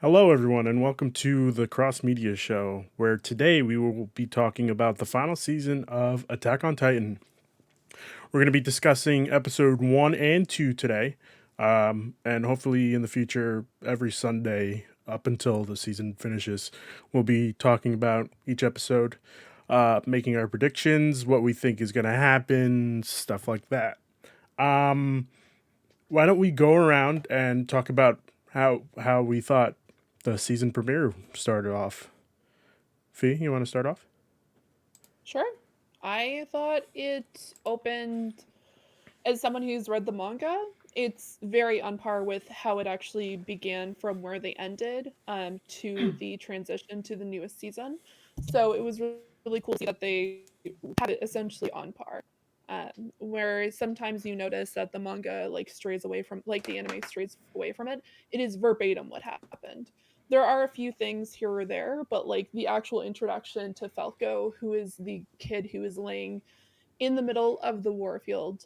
Hello, everyone, and welcome to the Cross Media Show, where today we will be talking about the final season of Attack on Titan. We're going to be discussing episode 1 and 2 today, and hopefully in the future, every Sunday up until the season finishes, we'll be talking about each episode, making our predictions, what we think is going to happen, stuff like that. Why don't we go around and talk about how we thought the season premiere started off? Fee, you want to start off? Sure. I thought it opened, as someone who's read the manga, it's very on par with how it actually began from where they ended to the transition to the newest season. So it was really cool to see that they had it essentially on par. Where sometimes you notice that the manga strays away from, like, the anime strays away from it. It is verbatim what happened. There are a few things here or there, but like the actual introduction to Falco, who is the kid who is laying in the middle of the warfield,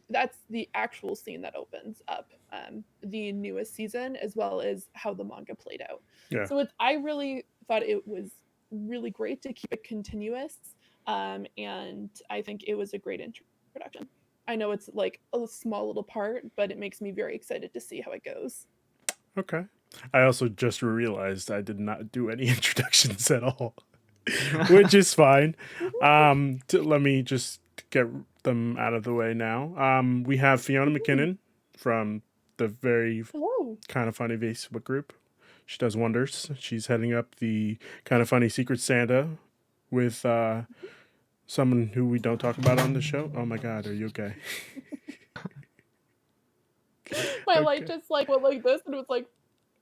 that's the actual scene that opens up the newest season, as well as how the manga played out. Yeah. So I really thought it was really great to keep it continuous, and I think it was a great introduction. I know it's like a small little part, but it makes me very excited to see how it goes. Okay. I also just realized I did not do any introductions at all, which is fine. Let me just get them out of the way now. We have Fiona McKinnon from the very Hello. Kind of Funny Facebook group. She does wonders. She's heading up the Kind of Funny Secret Santa with someone who we don't talk about on the show. Oh my God, are you okay? My light Okay. just like went like this, and it was like,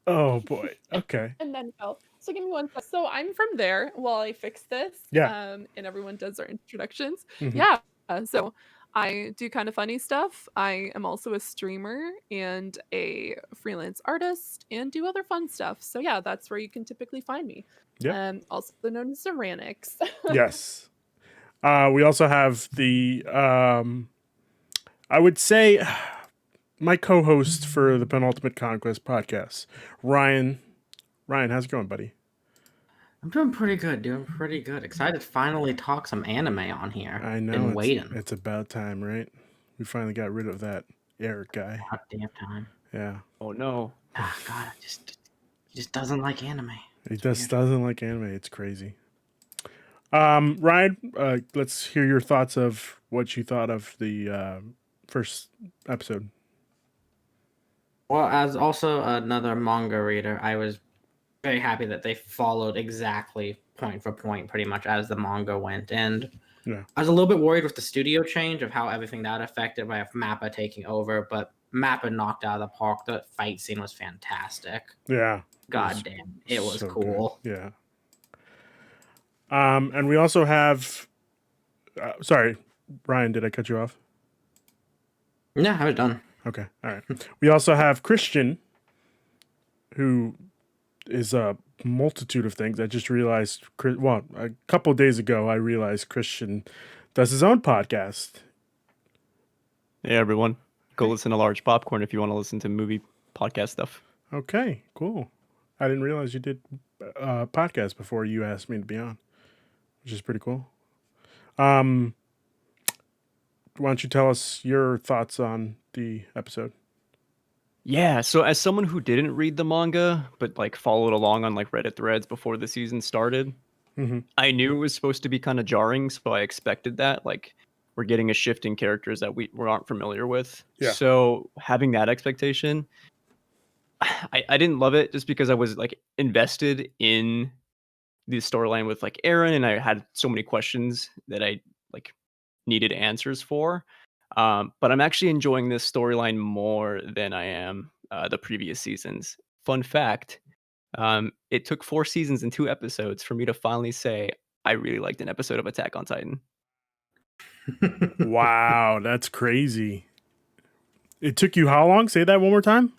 Oh boy. Okay. and then fell. So give me one sec. So I'm from there while I fix this, Yeah. and everyone does their introductions. Hmm. Yeah. So I do kind of funny stuff. I am also a streamer and a freelance artist and do other fun stuff. So yeah, that's where you can typically find me. Yep. Also known as Cyranix. Yes. We also have the I would say my co-host for the Penultimate Conquest podcast, Ryan. Ryan, how's it going, buddy? I'm doing pretty good, Excited to finally talk some anime on here. I know Been waiting. it's about time, right? We finally got rid of that Eric guy. About damn time. Yeah. Oh no. Ah, God, he just doesn't like anime. He just doesn't like anime. It's crazy. Ryan, let's hear your thoughts of what you thought of the first episode. Well, as also another manga reader, I was very happy that they followed exactly point for point, pretty much as the manga went. And Yeah. I was a little bit worried with the studio change of how everything that affected by Mappa taking over, but Mappa knocked out of the park. The fight scene was fantastic. Yeah. God damn, it was so cool. Good. Yeah. And we also have. Sorry, Ryan, did I cut you off? Yeah, I was done. Okay. All right. We also have Christian, who is a multitude of things. I just realized, well, a couple days ago, I realized Christian does his own podcast. Hey everyone. Go listen to Large Popcorn if you want to listen to movie podcast stuff. Okay, cool. I didn't realize you did a podcast before you asked me to be on, which is pretty cool. Why don't you tell us your thoughts on the episode? Yeah, so as someone who didn't read the manga but like followed along on like Reddit threads before the season started, I knew it was supposed to be kind of jarring, so I expected that. Like we're getting a shift in characters that we aren't familiar with. Yeah. So having that expectation, I didn't love it just because I was like invested in the storyline with like Aaron, and I had so many questions that I like needed answers for. But I'm actually enjoying this storyline more than I am the previous seasons. Fun fact: it took 4 seasons and 2 episodes for me to finally say I really liked an episode of Attack on Titan. Wow, that's crazy. It took you how long? Say that one more time.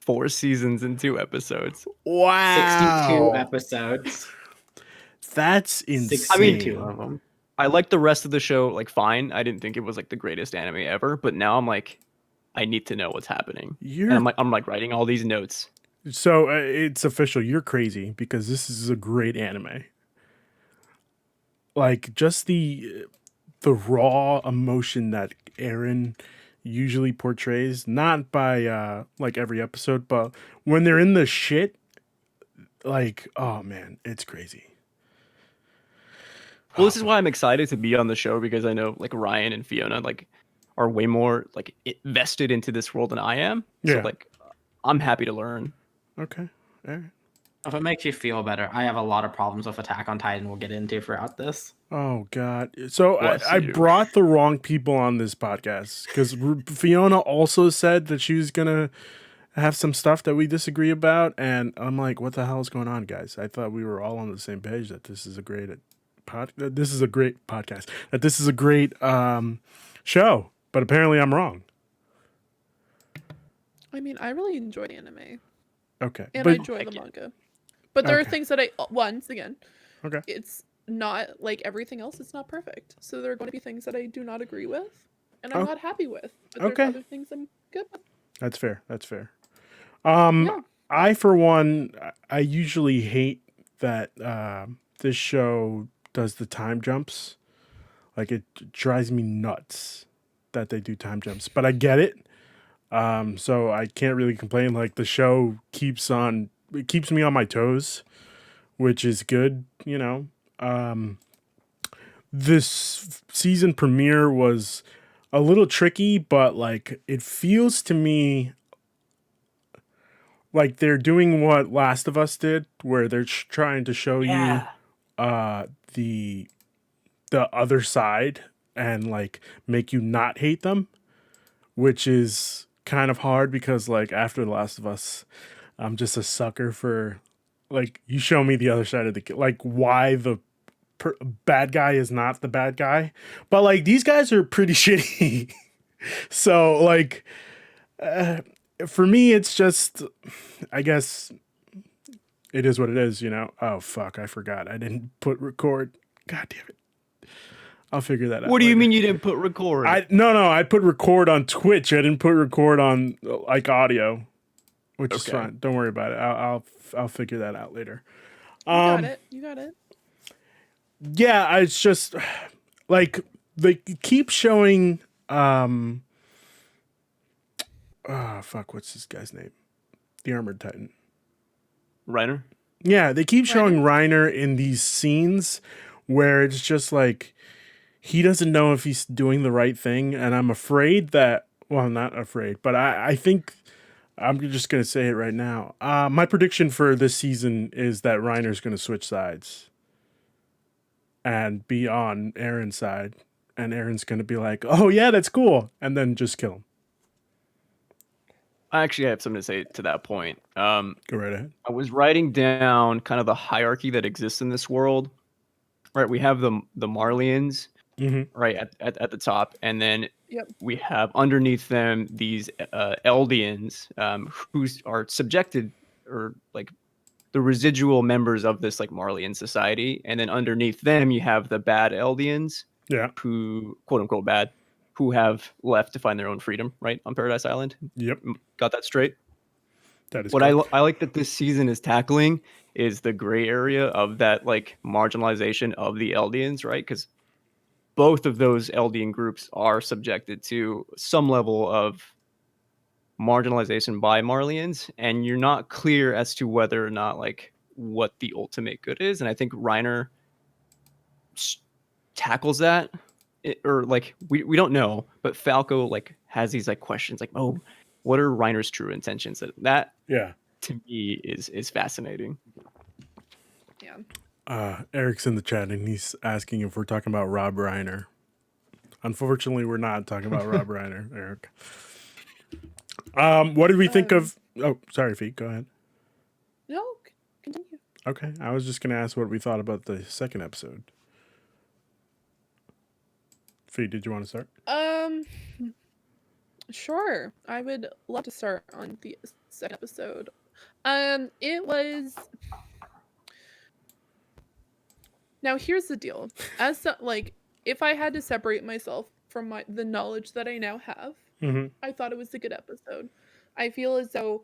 4 seasons and 2 episodes. Wow, 62 episodes. That's insane. 62 of them. I liked the rest of the show like fine. I didn't think it was like the greatest anime ever, but now I'm like, I need to know what's happening. And I'm like writing all these notes. So it's official. You're crazy because this is a great anime. Like just the raw emotion that Aaron usually portrays, not by like every episode, but when they're in the shit, like oh man, it's crazy. Well, this is why I'm excited to be on the show, because I know like Ryan and Fiona like are way more like vested into this world than I am. So Yeah. like I'm happy to learn. Okay. All right. If it makes you feel better, I have a lot of problems with Attack on Titan we'll get into throughout this. Oh God! So Bless I you. brought the wrong people on this podcast because Fiona also said that she was gonna have some stuff that we disagree about, and I'm like, what the hell is going on, guys? I thought we were all on the same page that this is a great this is a great podcast, that this is a great show, but apparently I'm wrong. I mean, I really enjoy anime Okay, and but I enjoy the manga, but there are Okay. things that I once again, okay, it's not like everything else. It's not perfect, so there are going to be things that I do not agree with, and I'm Oh. not happy with. But Okay. there's other things I'm good with. that's fair. That's fair. Yeah. I, for one, I usually hate that this show does the time jumps. Like it drives me nuts that they do time jumps, but I get it. So I can't really complain. Like the show it keeps me on my toes, which is good. You know, this season premiere was a little tricky, but like it feels to me like they're doing what Last of Us did, where they're trying to show you the other side and like make you not hate them, which is kind of hard because like after The Last of Us, I'm just a sucker for like you show me the other side of like why the bad guy is not the bad guy, but like these guys are pretty shitty. So like for me it's just, I guess it is what it is, you know. Oh fuck, I forgot I didn't put record. God damn it. I'll figure that out. What do you later. mean you didn't put record? No, I put record on Twitch. I didn't put record on like audio, which is Okay. fine. Don't worry about it. I'll figure that out later. You got it. You got it. Yeah, it's just like they keep showing fuck, what's this guy's name? The Armored Titan. Reiner? Yeah, they keep showing Reiner in these scenes where it's just like he doesn't know if he's doing the right thing, and I'm afraid that, well, not afraid, but I think I'm just going to say it right now. My prediction for this season is that Reiner's going to switch sides and be on Aaron's side, and Aaron's going to be like, oh yeah, that's cool, and then just kill him. I actually have something to say to that point. Go right ahead. I was writing down kind of the hierarchy that exists in this world. Right, we have the Marlians, right at the top, and then we have underneath them these Eldians, who are subjected, or like the residual members of this like Marlian society, and then underneath them you have the bad Eldians, who quote unquote bad, who have left to find their own freedom, right, on Paradise Island. Yep, got that straight. That is what I like that this season is tackling is the gray area of that like marginalization of the Eldians, right? Because both of those Eldian groups are subjected to some level of marginalization by Marlians, and you're not clear as to whether or not like what the ultimate good is. And I think Reiner tackles that, or like we don't know, but Falco like has these like questions like, oh, what are Reiner's true intentions? That to me is fascinating. Yeah. Eric's in the chat and he's asking if we're talking about Rob Reiner. Unfortunately, we're not talking about Rob Reiner, Eric. What did we think of? Oh, sorry, Feet. Go ahead. No, continue. Okay, I was just gonna ask what we thought about the second episode. Feet, did you want to start? Sure. I would love to start on the second episode. It was. Now here's the deal. Like, if I had to separate myself from the knowledge that I now have, I thought it was a good episode. I feel as though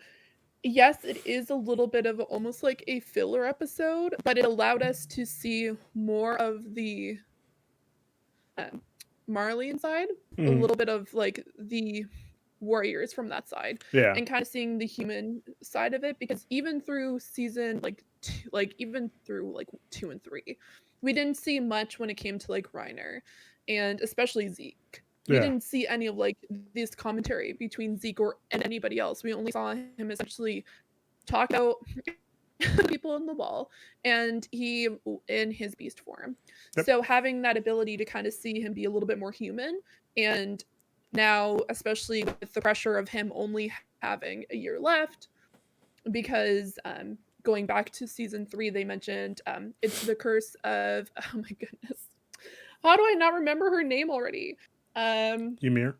yes, it is a little bit of almost like a filler episode, but it allowed us to see more of the um, Marley inside, a Mhm. little bit of like the warriors from that side, Yeah. and kind of seeing the human side of it. Because even through season like even through like 2 and 3, we didn't see much when it came to like Reiner, and especially Zeke. We Yeah. didn't see any of like this commentary between Zeke or and anybody else. We only saw him essentially talk out people in the wall, and he in his beast form. Yep. So having that ability to kind of see him be a little bit more human, and now especially with the pressure of him only having a year left, because going back to season 3, they mentioned it's the curse of oh my goodness, how do I not remember her name already? Ymir.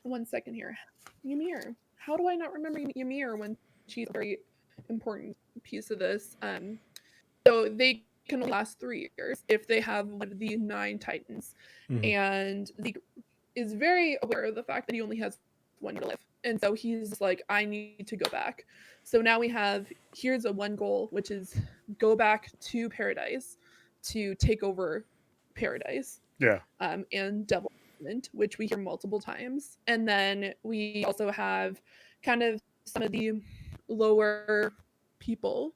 One second here. Ymir. How do I not remember Ymir when she's a very important piece of this? So they can only last 3 years if they have one of the 9 Titans. Mhm. And Zeke is very aware of the fact that he only has 1 year to live. And so he's like, I need to go back. So now we have here's a one goal, which is go back to paradise to take over paradise, Yeah. and development, which we hear multiple times. And then we also have kind of some of the lower people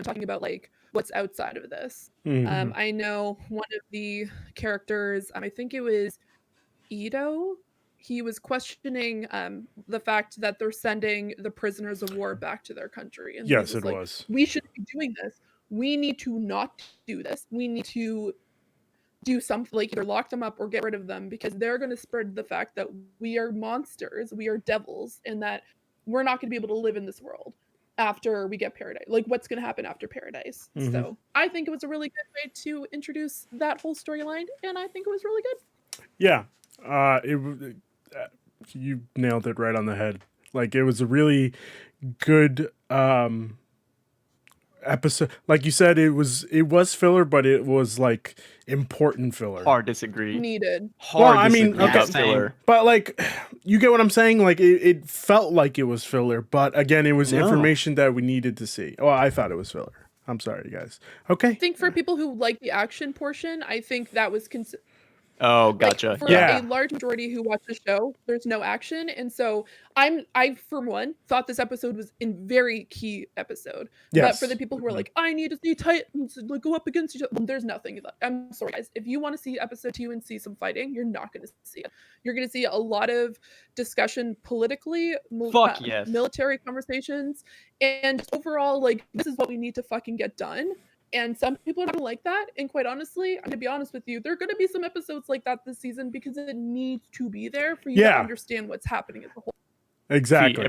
talking about like what's outside of this. Mhm. I know one of the characters, I think it was Ito. He was questioning the fact that they're sending the prisoners of war back to their country, and he Yes, was it like, was. "We shouldn't be doing this. We need to not do this. We need to do something like either lock them up or get rid of them because they're going to spread the fact that we are monsters, we are devils, and that we're not going to be able to live in this world after we get paradise. Like, what's going to happen after paradise?" Mhm. So I think it was a really good way to introduce that whole storyline, and I think it was really good. Yeah. You nailed it right on the head. Like it was a really good episode. Like you said, it was filler, but it was like important filler. Hard disagree. Needed. Well, Hard I mean, disagree okay. about filler. But like, you get what I'm saying. Like it felt like it was filler, but again, it was No. information that we needed to see. Oh, I thought it was filler. I'm sorry, guys. Okay. I think for people who like the action portion, I think that was Oh, like gotcha. for Yeah. a large majority who watch the show, there's no action, and so I for one thought this episode was a very key episode. But for Yes. the people who are Mhm. like, I need to see Titans like go up against each other, there's nothing. I'm sorry, guys. If you want to see episode 2 and see some fighting, you're not going to see it. You're going to see a lot of discussion politically, Fuck yes. military conversations, and just overall like this is what we need to fucking get done. And some people are not gonna like that. And quite honestly, I'm gonna be honest with you, there are gonna be some episodes like that this season because it needs to be there for you to Yeah. understand what's happening as a whole. Exactly.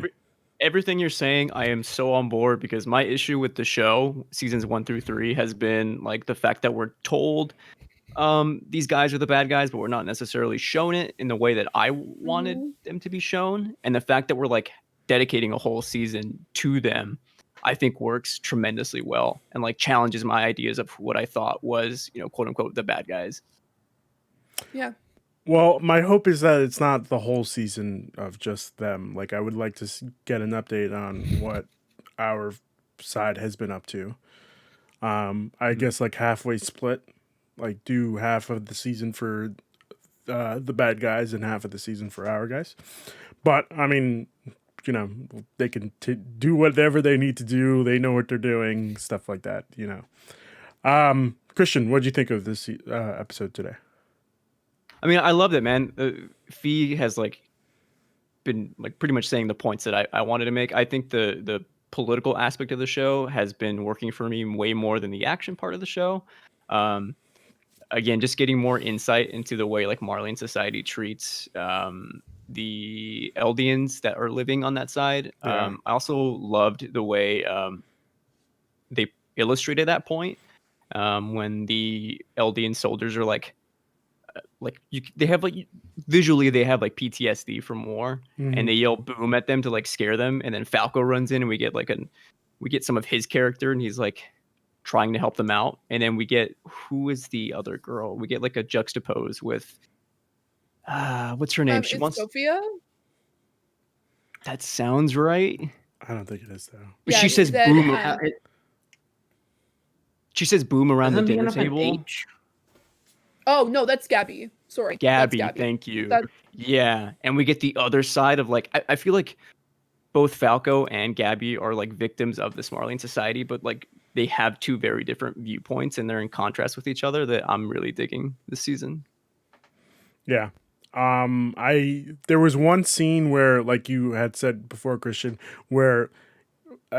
Everything you're saying, I am so on board because my issue with the show, seasons 1 through 3, has been like the fact that we're told these guys are the bad guys, but we're not necessarily shown it in the way that I wanted them to be shown. And the fact that we're like dedicating a whole season to them, I think works tremendously well and like challenges my ideas of what I thought was, quote unquote, the bad guys. Yeah. Well, my hope is that it's not the whole season of just them. Like, I would like to get an update on what our side has been up to. I guess like halfway split, like do half of the season for the bad guys and half of the season for our guys. But I mean, they can do whatever they need to do. They know what they're doing, stuff like that. Christian, what did you think of this episode today? I mean, I loved it, man. Fee has like been like pretty much saying the points that I wanted to make. I think the political aspect of the show has been working for me way more than the action part of the show. Again, just getting more insight into the way like Marlene society treats the Eldians that are living on that side. Yeah. I also loved the way they illustrated that point when the Eldian soldiers are like they have like visually they have like PTSD from war, and they yell boom at them to like scare them, and then Falco runs in and we get some of his character and he's like trying to help them out, and then we get who is the other girl? We get like a juxtapose with what's her name? She It's wants Sophia. that sounds right. I don't think it is though. But Yeah, she it says said, boom. She says boom around the Doesn't dinner begin with an table. H? oh no, that's Gabby. Sorry, that's Gabby, Gabby. thank you. That, Yeah, and we get the other side of like I feel like both Falco and Gabby are like victims of the Smarling Society, but like they have two very different viewpoints and they're in contrast with each other that I'm really digging this season. Yeah. There was one scene where, like you had said before, Christian, where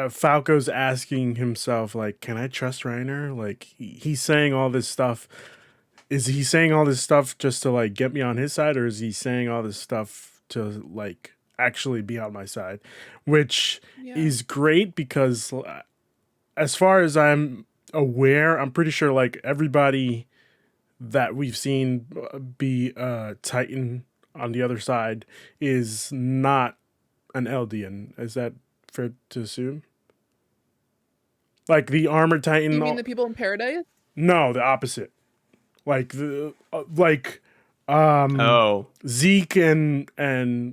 Falco's asking himself, like, can I trust Reiner? Like, he's saying all this stuff. Is he saying all this stuff just to like get me on his side, or is he saying all this stuff to like actually be on my side? Which yeah. is great because, as far as I'm aware, I'm pretty sure like everybody that we've seen be Titan on the other side is not an Eldian. Is that fair to assume? Like the armored Titan? You mean the people in Paradise? No, the opposite. Like the Oh, Zeke and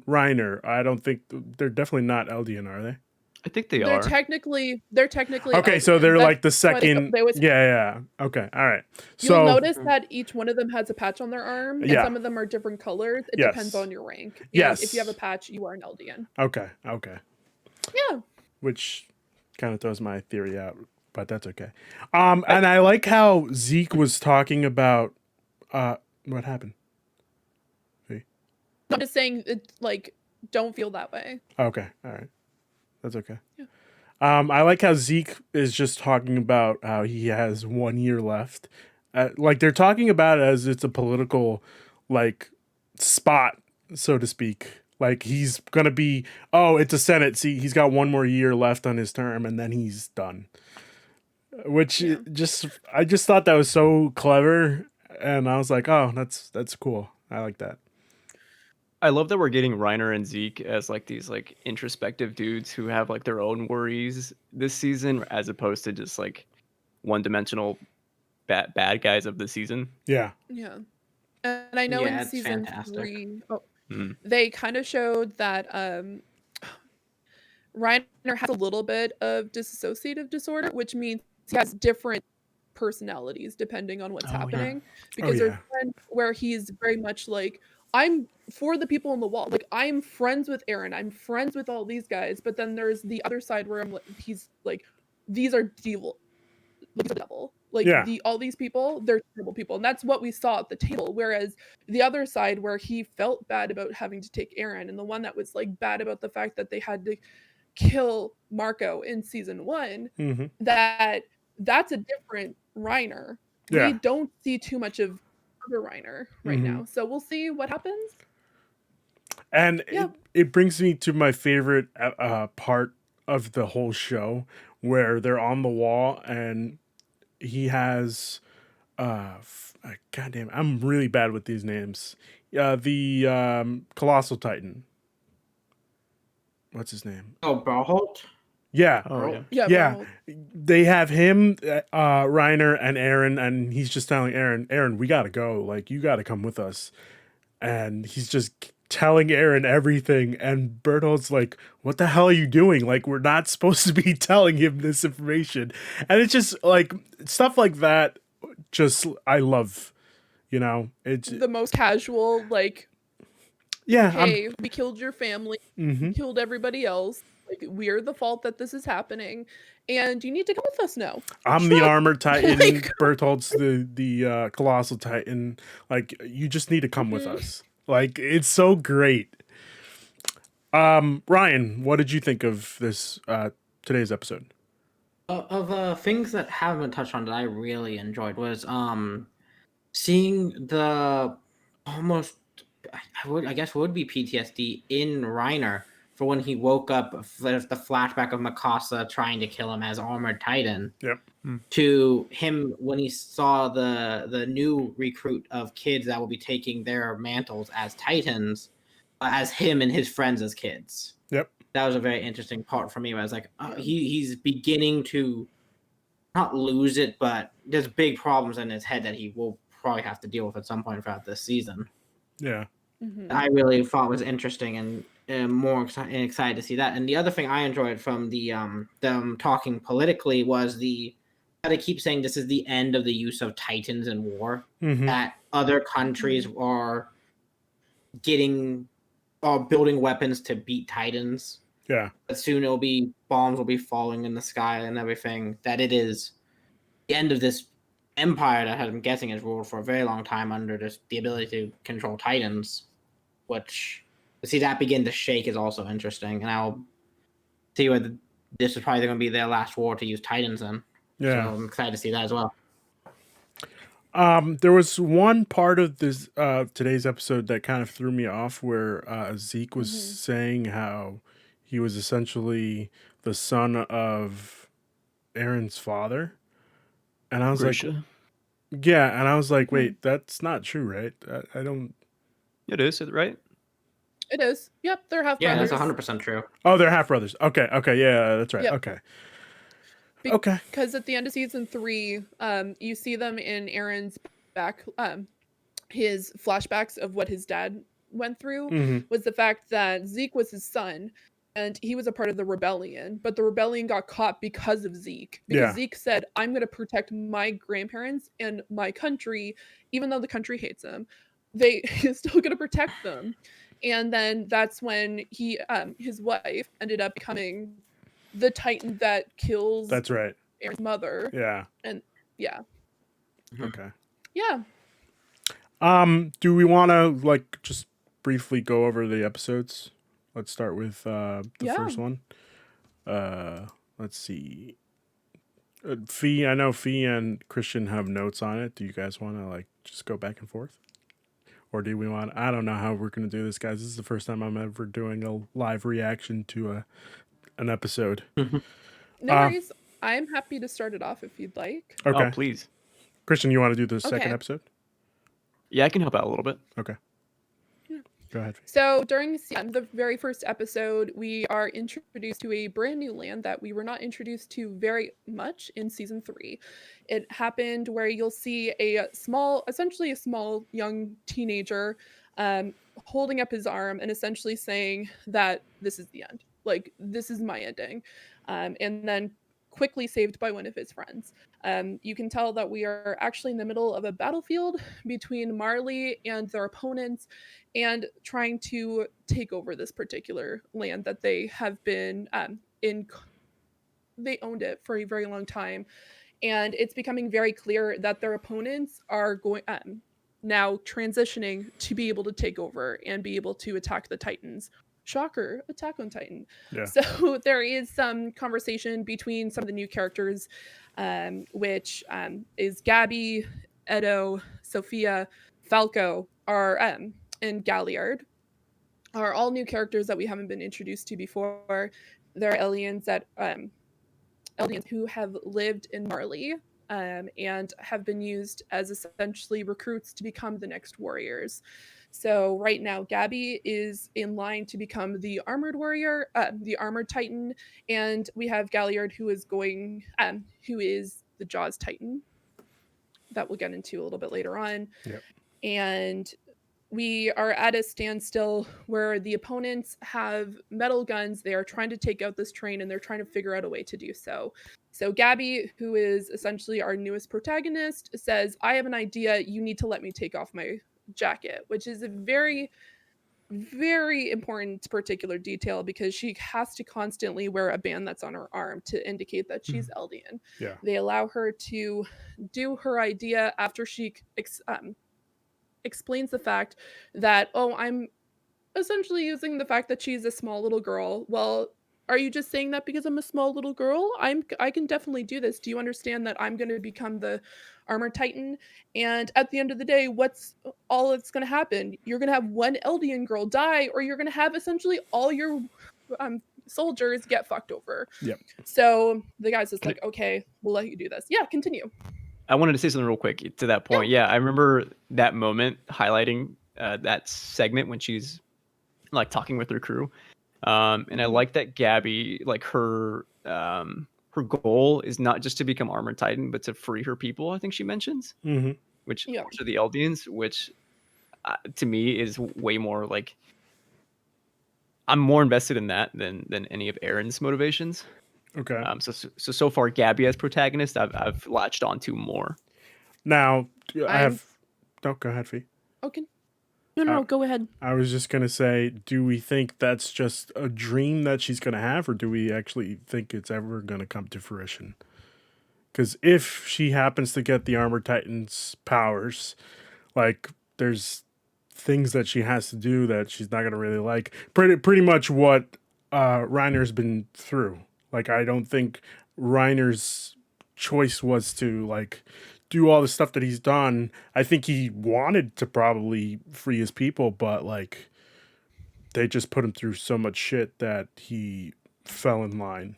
Reiner. I don't think they're definitely not Eldian, are they? I think they They're are. technically Okay, so Eldian. they're like the That's why second. they always Yeah. Okay, all right. You'll So notice that each one of them has a patch on their arm, and Yeah. some of them are different colors. It Yes. depends on your rank. And Yes. if you have a patch, you are an Eldian. okay, Yeah. which kind of throws my theory out, but that's okay. And I like how Zeke was talking about what happened. I'm just saying, like, don't feel that way. Okay, all right, that's okay. Yeah. I like how Zeke is just talking about how he has 1 year left. Like they're talking about it as it's a political, like, spot, so to speak. Like he's gonna be, oh, it's a Senate seat. He's got 1 more year left on his term, and then he's done. Which Yeah. I just thought that was so clever, and I was like, oh, that's cool. I like that. I love that we're getting Reiner and Zeke as like these like introspective dudes who have like their own worries this season, as opposed to just like one-dimensional bad guys of the season. Yeah. Yeah. And I know Yeah, in it's season fantastic. 3, Mm. they kind of showed that Reiner has a little bit of dissociative disorder, which means he has different personalities depending on what's Oh, yeah. happening. Because there's one where he's very much like, I'm for the people on the wall. Like, I'm friends with Aaron. I'm friends with all these guys. But then there's the other side where he's like, these are evil. Like, the devil. Like, Yeah. all these people, they're terrible people. And that's what we saw at the table. Whereas the other side where he felt bad about having to take Aaron, and the one that was like bad about the fact that they had to kill Marco in season 1, Mm-hmm. that's a different Reiner. Yeah. We don't see too much of other Reiner right Mhm. now. So we'll see what happens. And Yeah. it brings me to my favorite part of the whole show, where they're on the wall and he has goddamn, I'm really bad with these names. The Colossal Titan. What's his name? Oh, Barholt? Yeah. Oh yeah. Yeah. Yeah. Well, They have him, Reiner, and Aaron, and he's just telling Aaron, we gotta go. Like, you gotta come with us. And he's just telling Aaron everything, and Berthold's like, what the hell are you doing? Like, we're not supposed to be telling him this information. And it's just like stuff like that, just I love, it's the most casual, like, yeah. hey, we killed your family, Mhm. killed everybody else. Like, we're the fault that this is happening, and you need to come with us now. I'm the Shrug. armored Titan. Like- Berthold's the Colossal Titan. Like, you just need to come with us. Like, it's so great. Ryan, what did you think of this today's episode? Of things that haven't been touched on that I really enjoyed was seeing the almost I guess would be PTSD in Reiner for when he woke up, the flashback of Mikasa trying to kill him as Armored Titan. Yep. To him when he saw the new recruit of kids that will be taking their mantles as Titans, as him and his friends as kids. Yep. That was a very interesting part for me. Where I was like, he's beginning to not lose it, but there's big problems in his head that he will probably have to deal with at some point throughout this season. Yeah. Mhm. I really thought was interesting, and more excited to see that. And the other thing I enjoyed from the them talking politically was how they keep saying this is the end of the use of Titans in war. Mm-hmm. That other countries are building weapons to beat Titans. Yeah. But soon bombs will be falling in the sky and everything. That it is the end of this empire that I'm guessing has ruled for a very long time under the ability to control Titans, which to see that begin to shake is also interesting. And I'll see whether this is probably going to be their last war to use Titans in. Yeah. So I'm excited to see that as well. There was one part of this today's episode that kind of threw me off where Zeke was saying how he was essentially the son of Aaron's father. And I was Grisha. like, yeah. And I was like, wait, that's not true, right? I don't. It is, right? It is. Yep, they're half Yeah, brothers. that's 100% true. Oh, they're half brothers. Okay. Yeah, that's right. Yep. Okay. Okay. Because at the end of season 3, you see them in Aaron's his flashbacks of what his dad went through was the fact that Zeke was his son and he was a part of the rebellion, but the rebellion got caught because of Zeke. Because Zeke said, I'm going to protect my grandparents and my country, even though the country hates him. He's still going to protect them. And then that's when his wife ended up becoming the Titan that kills That's right. Aaron's mother. Yeah. And yeah. Okay. Yeah. Do we want to just briefly go over the episodes? Let's start with the first one. Let's see. Fee, I know Fee and Christian have notes on it. Do you guys want to just go back and forth? Or do we want, I don't know how we're going to do this, guys. This is the first time I'm ever doing a live reaction to an episode. No worries. I'm happy to start it off if you'd like. Okay. Oh, please. Christian, you want to do the second episode? Yeah, I can help out a little bit. Okay. Yeah. Go ahead. So during the very first episode, we are introduced to a brand new land that we were not introduced to very much in season 3. It happened where you'll see essentially a small young teenager holding up his arm and essentially saying that this is the end. Like, this is my ending. And then quickly saved by one of his friends. You can tell that we are actually in the middle of a battlefield between Marley and their opponents and trying to take over this particular land that they have been they owned it for a very long time. And it's becoming very clear that their opponents are going now transitioning to be able to take over and be able to attack the Titans. Shocker, Attack on Titan. Yeah. So there is some conversation between some of the new characters, which is Gabby, Edo, Sophia, Falco, and Galliard are all new characters that we haven't been introduced to before. They're aliens who have lived in Marley and have been used as essentially recruits to become the next warriors. So right now, Gabby is in line to become the armored warrior, the armored Titan, and we have Galliard who is the Jaws Titan that we'll get into a little bit later on. Yep. And we are at a standstill where the opponents have metal guns. They are trying to take out this train and they're trying to figure out a way to do so. So Gabby, who is essentially our newest protagonist, says, I have an idea. You need to let me take off my jacket, which is a very, very important particular detail because she has to constantly wear a band that's on her arm to indicate that she's Eldian. Yeah. They allow her to do her idea after she explains the fact that, I'm essentially using the fact that she's a small little girl. Well, are you just saying that because I'm a small little girl? I can definitely do this. Do you understand that I'm going to become the armor Titan? And at the end of the day, what's all that's going to happen? You're going to have one Eldian girl die, or you're going to have essentially all your soldiers get fucked over. Yep. So the guy's just like, okay, we'll let you do this. Yeah, continue. I wanted to say something real quick to that point. Yeah, I remember that moment highlighting that segment when she's talking with her crew. And I like that Gabby, her goal is not just to become Armored Titan, but to free her people, I think she mentions, which are the Eldians, which to me is way more I'm more invested in that than any of Aaron's motivations. Okay. So far, Gabby as protagonist, I've latched onto more. Now, I I'm have. No, go ahead, Fee. okay. No, go ahead. I was just gonna say, do we think that's just a dream that she's gonna have, or do we actually think it's ever gonna come to fruition? Because if she happens to get the Armor Titan's powers, like there's things that she has to do that she's not gonna really like. Pretty much what Reiner's been through. Like I don't think Reiner's choice was to like do all the stuff that he's done. I think he wanted to probably free his people, but like they just put him through so much shit that he fell in line.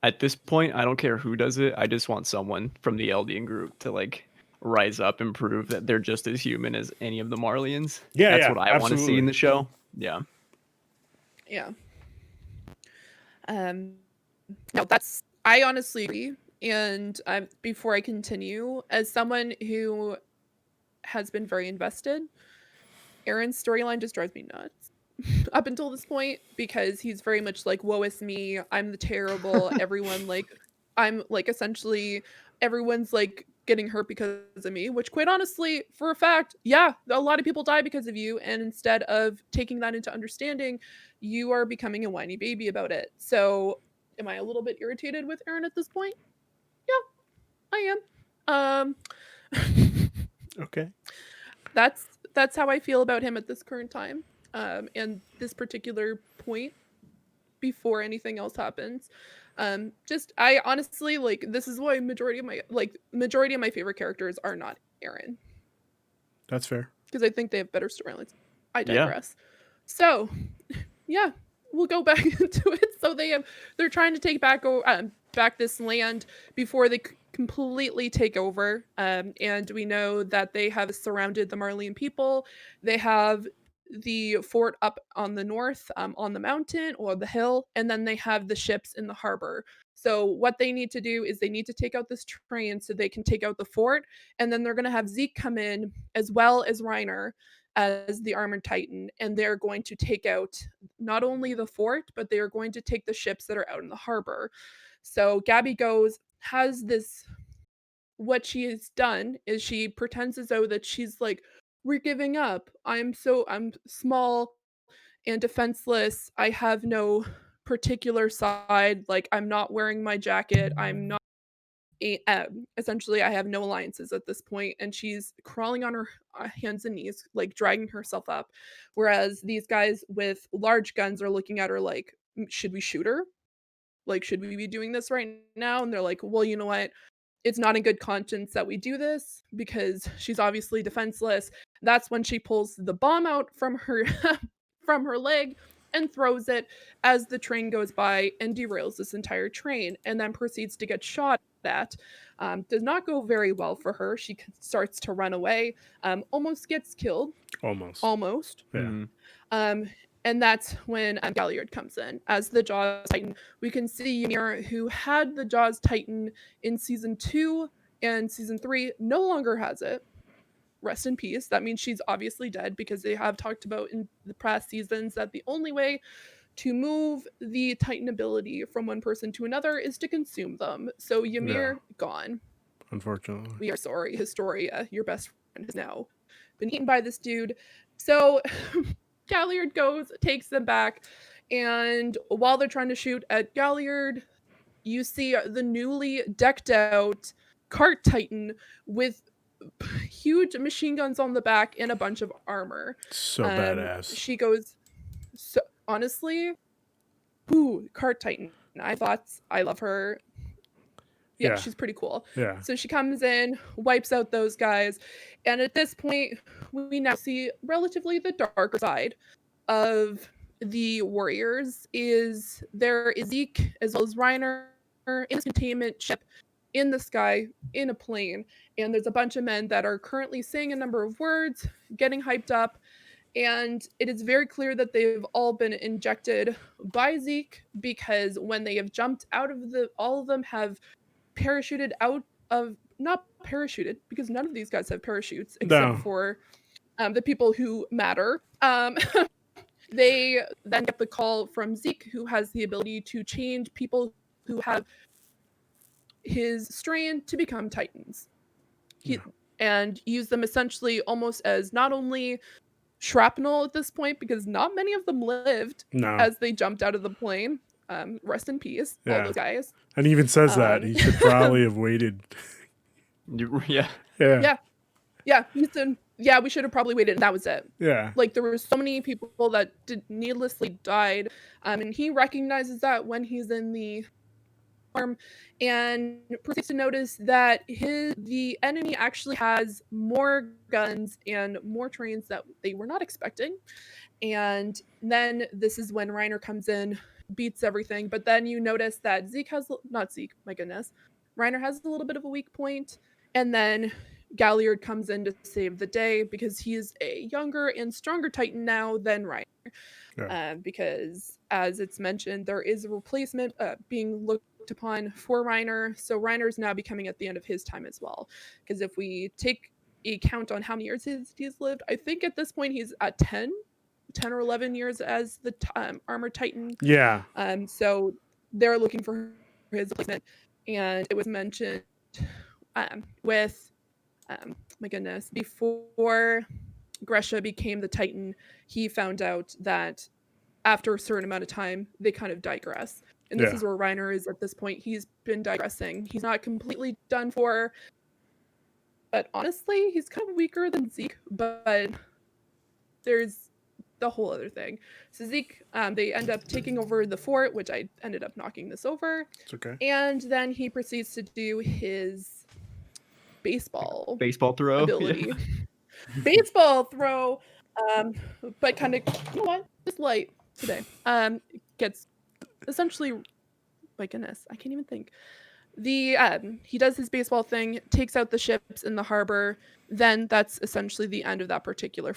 At this point, I don't care who does it. I just want someone from the Eldian group to like rise up and prove that they're just as human as any of the Marlians. Yeah, That's yeah, what I want to see in absolutely. the show. Yeah. Yeah. No, I honestly agree. And before I continue, as someone who has been very invested, Aaron's storyline just drives me nuts up until this point because he's very much like, woe is me, I'm the terrible, everyone like, I'm like essentially everyone's like getting hurt because of me, which quite honestly, for a fact, yeah, a lot of people die because of you. And instead of taking that into understanding, you are becoming a whiny baby about it. So am I a little bit irritated with Aaron at this point? Yeah, I am. Okay. That's how I feel about him at this current time. And this particular point before anything else happens. Just I honestly like this is why majority of my favorite characters are not Aaron. That's fair. Because I think they have better storylines. I Yeah. digress. So yeah, we'll go back into it. So they're trying to take back this land before they completely take over. And we know that they have surrounded the Marleyan people. They have the fort up on the north, on the mountain or the hill, and then they have the ships in the harbor. So what they need to do is they need to take out this train so they can take out the fort, and then they're going to have Zeke come in as well as Reiner as the armored titan, and they're going to take out not only the fort, but they are going to take the ships that are out in the harbor. So Gabby has this, what she has done is she pretends as though that she's like, we're giving up. I'm small and defenseless. I have no particular side. Like, I'm not wearing my jacket. I'm not essentially I have no alliances at this point, and she's crawling on her hands and knees, like dragging herself up, whereas these guys with large guns are looking at her like, should we shoot her, like should we be doing this right now? And they're like, well, you know what, it's not in good conscience that we do this because she's obviously defenseless. That's when she pulls the bomb out from her from her leg and throws it as the train goes by and derails this entire train, and then proceeds to get shot at. Does not go very well for her. She starts to run away, almost gets killed. Almost. Yeah. Mm. And that's when Galliard comes in as the Jaws Titan. We can see Ymir, who had the Jaws Titan in season 2 and season 3, no longer has it. Rest in peace. That means she's obviously dead, because they have talked about in the past seasons that the only way to move the Titan ability from one person to another is to consume them. So Ymir, gone. Unfortunately. We are sorry, Historia, your best friend, has now been eaten by this dude. So Galliard takes them back, and while they're trying to shoot at Galliard, you see the newly decked out Cart Titan with huge machine guns on the back and a bunch of armor. So badass. She goes, so honestly, Cart Titan. I love her. Yeah, she's pretty cool. Yeah. So she comes in, wipes out those guys, and at this point, we now see relatively the darker side of the warriors. There is Zeke as well as Reiner in this containment ship in the sky in a plane, and there's a bunch of men that are currently saying a number of words, getting hyped up, and it is very clear that they've all been injected by Zeke, because when they have jumped out of all of them have parachuted out of, not parachuted because none of these guys have parachutes except for the people who matter. They then get the call from Zeke, who has the ability to change people who have his strain to become Titans. And use them essentially almost as not only shrapnel at this point, because not many of them lived as they jumped out of the plane. Rest in peace, all those guys. And he even says that he should probably have waited. Yeah. He said, yeah, we should have probably waited, and that was it. Yeah. Like, there were so many people that needlessly died, and he recognizes that when he's in the farm, and proceeds to notice that the enemy actually has more guns and more trains that they were not expecting. And then this is when Reiner comes in, beats everything, but then you notice that Reiner has a little bit of a weak point, and then Galliard comes in to save the day because he's a younger and stronger Titan now than Reiner. Because, as it's mentioned, there is a replacement being looked upon for Reiner, so Reiner's now becoming at the end of his time as well. Because if we take a count on how many years he's lived, I think at this point he's at 10 or 11 years as the Armored Titan. Yeah. So they're looking for his replacement, and it was mentioned with before Gresha became the Titan, he found out that after a certain amount of time they kind of digress, and this is where Reiner is at this point. He's been digressing. He's not completely done for, but honestly he's kind of weaker than Zeke. But there's the whole other thing. So Zeke, they end up taking over the fort, which I ended up knocking this over. It's okay. And then he proceeds to do his baseball throw ability. Baseball throw, but kind of, you know what, this light today gets essentially, my goodness, I can't even think. He does his baseball thing, takes out the ships in the harbor, then that's essentially the end of that particular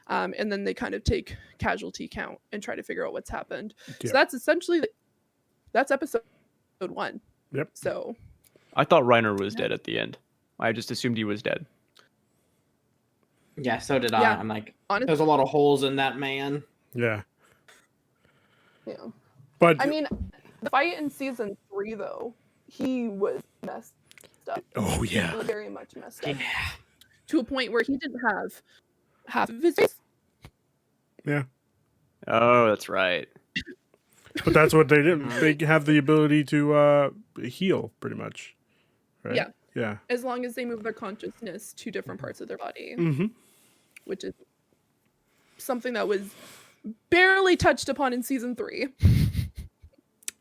and then they kind of take casualty count and try to figure out what's happened. So that's essentially that's episode 1. Yep. So I thought Reiner was dead at the end. I just assumed he was dead. Yeah, so did I. I'm like, honestly, there's a lot of holes in that man. Yeah. But I mean, the fight in season 3, though, he was messed up. Oh yeah. Very much messed up. To a point where he didn't have half of his face. Yeah. Oh, that's right. But that's what they did. They have the ability to heal, pretty much. Right? Yeah. As long as they move their consciousness to different parts of their body. Which is something that was barely touched upon in season 3.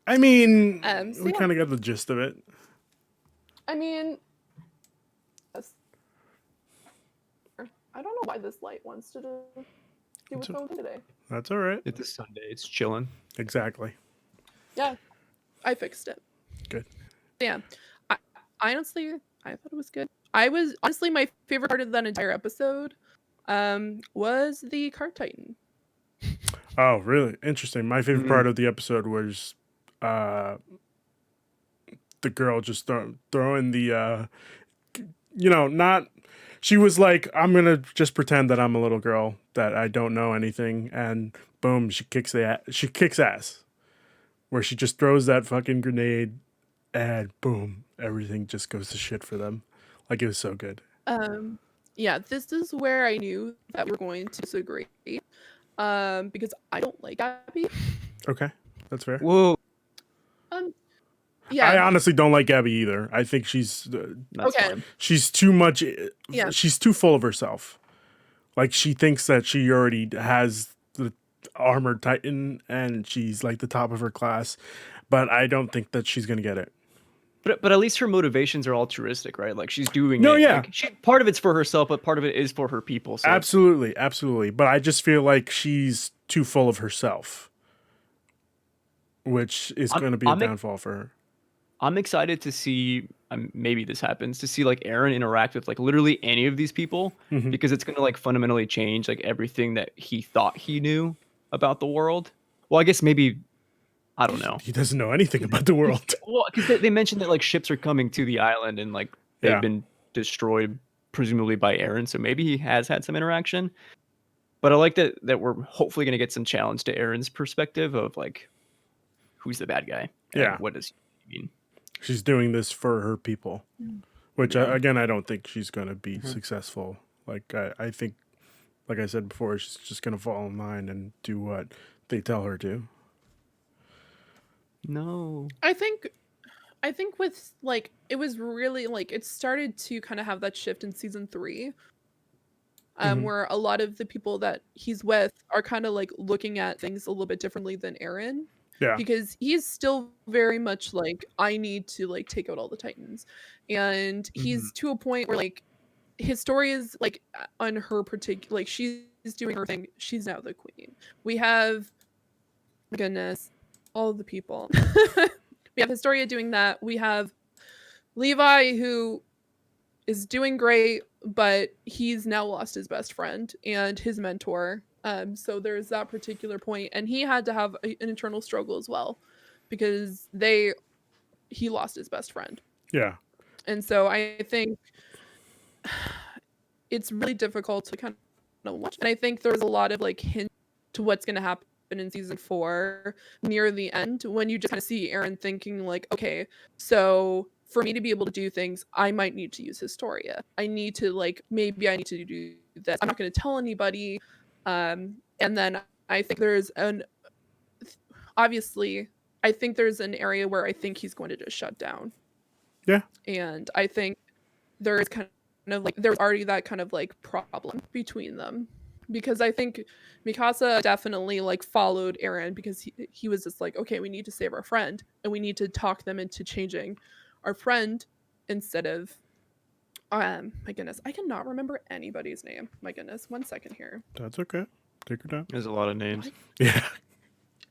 I mean, we kind of got the gist of it. I mean, I don't know why this light wants to do what's going on today. That's all right. It's a Sunday. It's chilling. Exactly. Yeah, I fixed it. Good. Yeah, I honestly thought it was good. Honestly, my favorite part of that entire episode was the Card Titan. Oh, really? Interesting. My favorite part of the episode was the girl just throwing the she was like, I'm gonna just pretend that I'm a little girl, that I don't know anything, and boom, she kicks ass. Where she just throws that fucking grenade, and boom, everything just goes to shit for them. Like, it was so good. Yeah, this is where I knew that we were going to disagree. Because I don't like Abby. Okay, that's fair. Whoa. Yeah. I honestly don't like Abby either. I think she's okay. She's too much. Yeah. She's too full of herself. Like, she thinks that she already has the Armored Titan and she's like the top of her class, but I don't think that she's gonna get it. But at least her motivations are altruistic, right? Like, she's doing No, it. yeah. Like, part of it's for herself, but part of it is for her people. So. Absolutely. But I just feel like she's too full of herself, which is going to be a downfall for her. I'm excited to see, maybe this happens, to see like Eren interact with like literally any of these people, because it's going to like fundamentally change like everything that he thought he knew about the world. Well, I guess maybe, I don't know. He doesn't know anything about the world. Well, because they mentioned that like ships are coming to the island and like they've been destroyed presumably by Eren, so maybe he has had some interaction. But I like that we're hopefully going to get some challenge to Aaron's perspective of like who's the bad guy and Yeah. what does he mean. She's doing this for her people, which Yeah. again, I don't think she's going to be successful. Like I think, like I said before, she's just going to fall in line and do what they tell her to. No. I think with like it was really like it started to kind of have that shift in season 3, Mhm. where a lot of the people that he's with are kind of like looking at things a little bit differently than Aaron, Yeah. because he's still very much like, I need to like take out all the Titans, and he's to a point where like his story is like on her particular, like she's doing her thing, she's now the queen. We have, goodness, all the people. We have Historia doing that. We have Levi, who is doing great, but he's now lost his best friend and his mentor. So there's that particular point, and he had to have an internal struggle as well, because he lost his best friend. Yeah. And so I think it's really difficult to kind of watch. And I think there was a lot of like hints to what's going to happen in season 4 near the end, when you just kind of see Aaron thinking like, okay, so for me to be able to do things, I might need to use Historia. I need to like, maybe I need to do this. I'm not going to tell anybody. And then I think obviously, I think there's an area where I think he's going to just shut down. Yeah. And I think there is kind of like, there's already that kind of like problem between them, because I think Mikasa definitely like followed Aaron, because he was just like, okay, we need to save our friend and we need to talk them into changing our friend, instead of my goodness, I cannot remember anybody's name. My goodness, 1 second here. That's okay. Take your time. There's a lot of names. Yeah.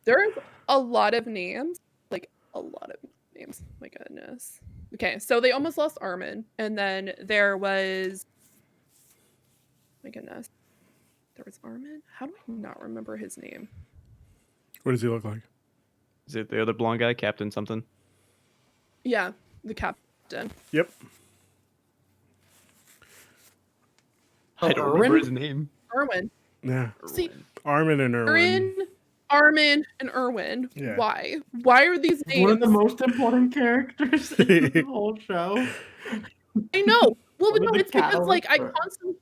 There's a lot of names, like a lot of names. My goodness. Okay, so they almost lost Armin, and then there was, my goodness, there was Armin. How do I not remember his name? What does he look like? Is it the other blonde guy, Captain something? Yeah, the captain. Yep. I don't remember his name. Erwin. Yeah. See, Armin and Erwin. Armin, and Erwin. Yeah. Why? Why are these names? One of the most important characters in the whole show. I know. Well, but One of no, the it's because like I catalysts for- constantly.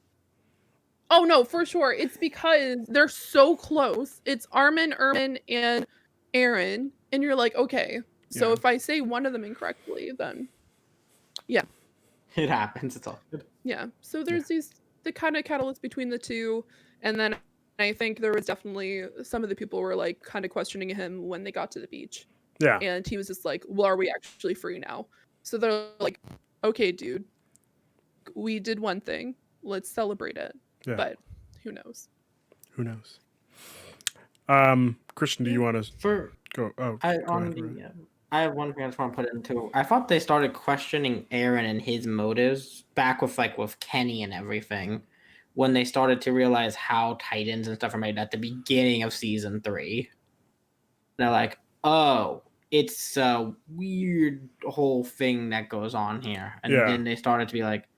Oh no, for sure. It's because they're so close. It's Armin, Ermin, and Aaron, and you're like, okay. So Yeah. if I say one of them incorrectly, then It happens. It's all good. yeah. So there's the kind of catalyst between the two, and then I think there was definitely some of the people were like kind of questioning him when they got to the beach, Yeah. and he was just like, well, are we actually free now? So they're like, okay, dude, we did one thing, let's celebrate it. Yeah. But who knows? Who knows? Christian, do you want to go? Oh, I go on ahead. the I have one thing I just want to put into. I thought they started questioning Aaron and his motives back with Kenny and everything, when they started to realize how Titans and stuff are made at the beginning of season 3. They're like, oh, it's a weird whole thing that goes on here, and Yeah. then they started to be like,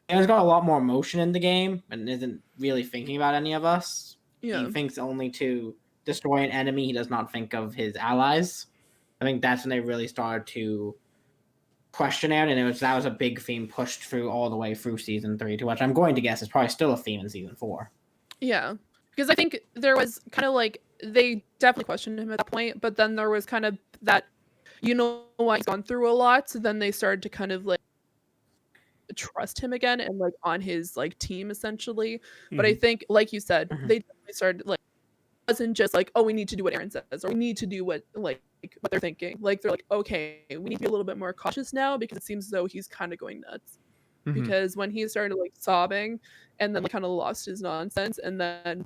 Aaron's got a lot more emotion in the game and isn't really thinking about any of us. Yeah. He thinks only to destroy an enemy. He does not think of his allies. I think that's when they really started to question Aaron, and that was a big theme pushed through all the way through season 3, to which I'm going to guess is probably still a theme in season 4. Yeah. Because I think there was kind of like, they definitely questioned him at that point, but then there was kind of that, you know what, he's gone through a lot, so then they started to kind of like trust him again and like on his like team essentially. But I think, like you said, they definitely started like, it wasn't just like, oh, we need to do what Aaron says, or we need to do what what they're thinking. Like they're like, okay, we need to be a little bit more cautious now, because it seems as though he's kind of going nuts. Because when he started like sobbing and then like kind of lost his nonsense, and then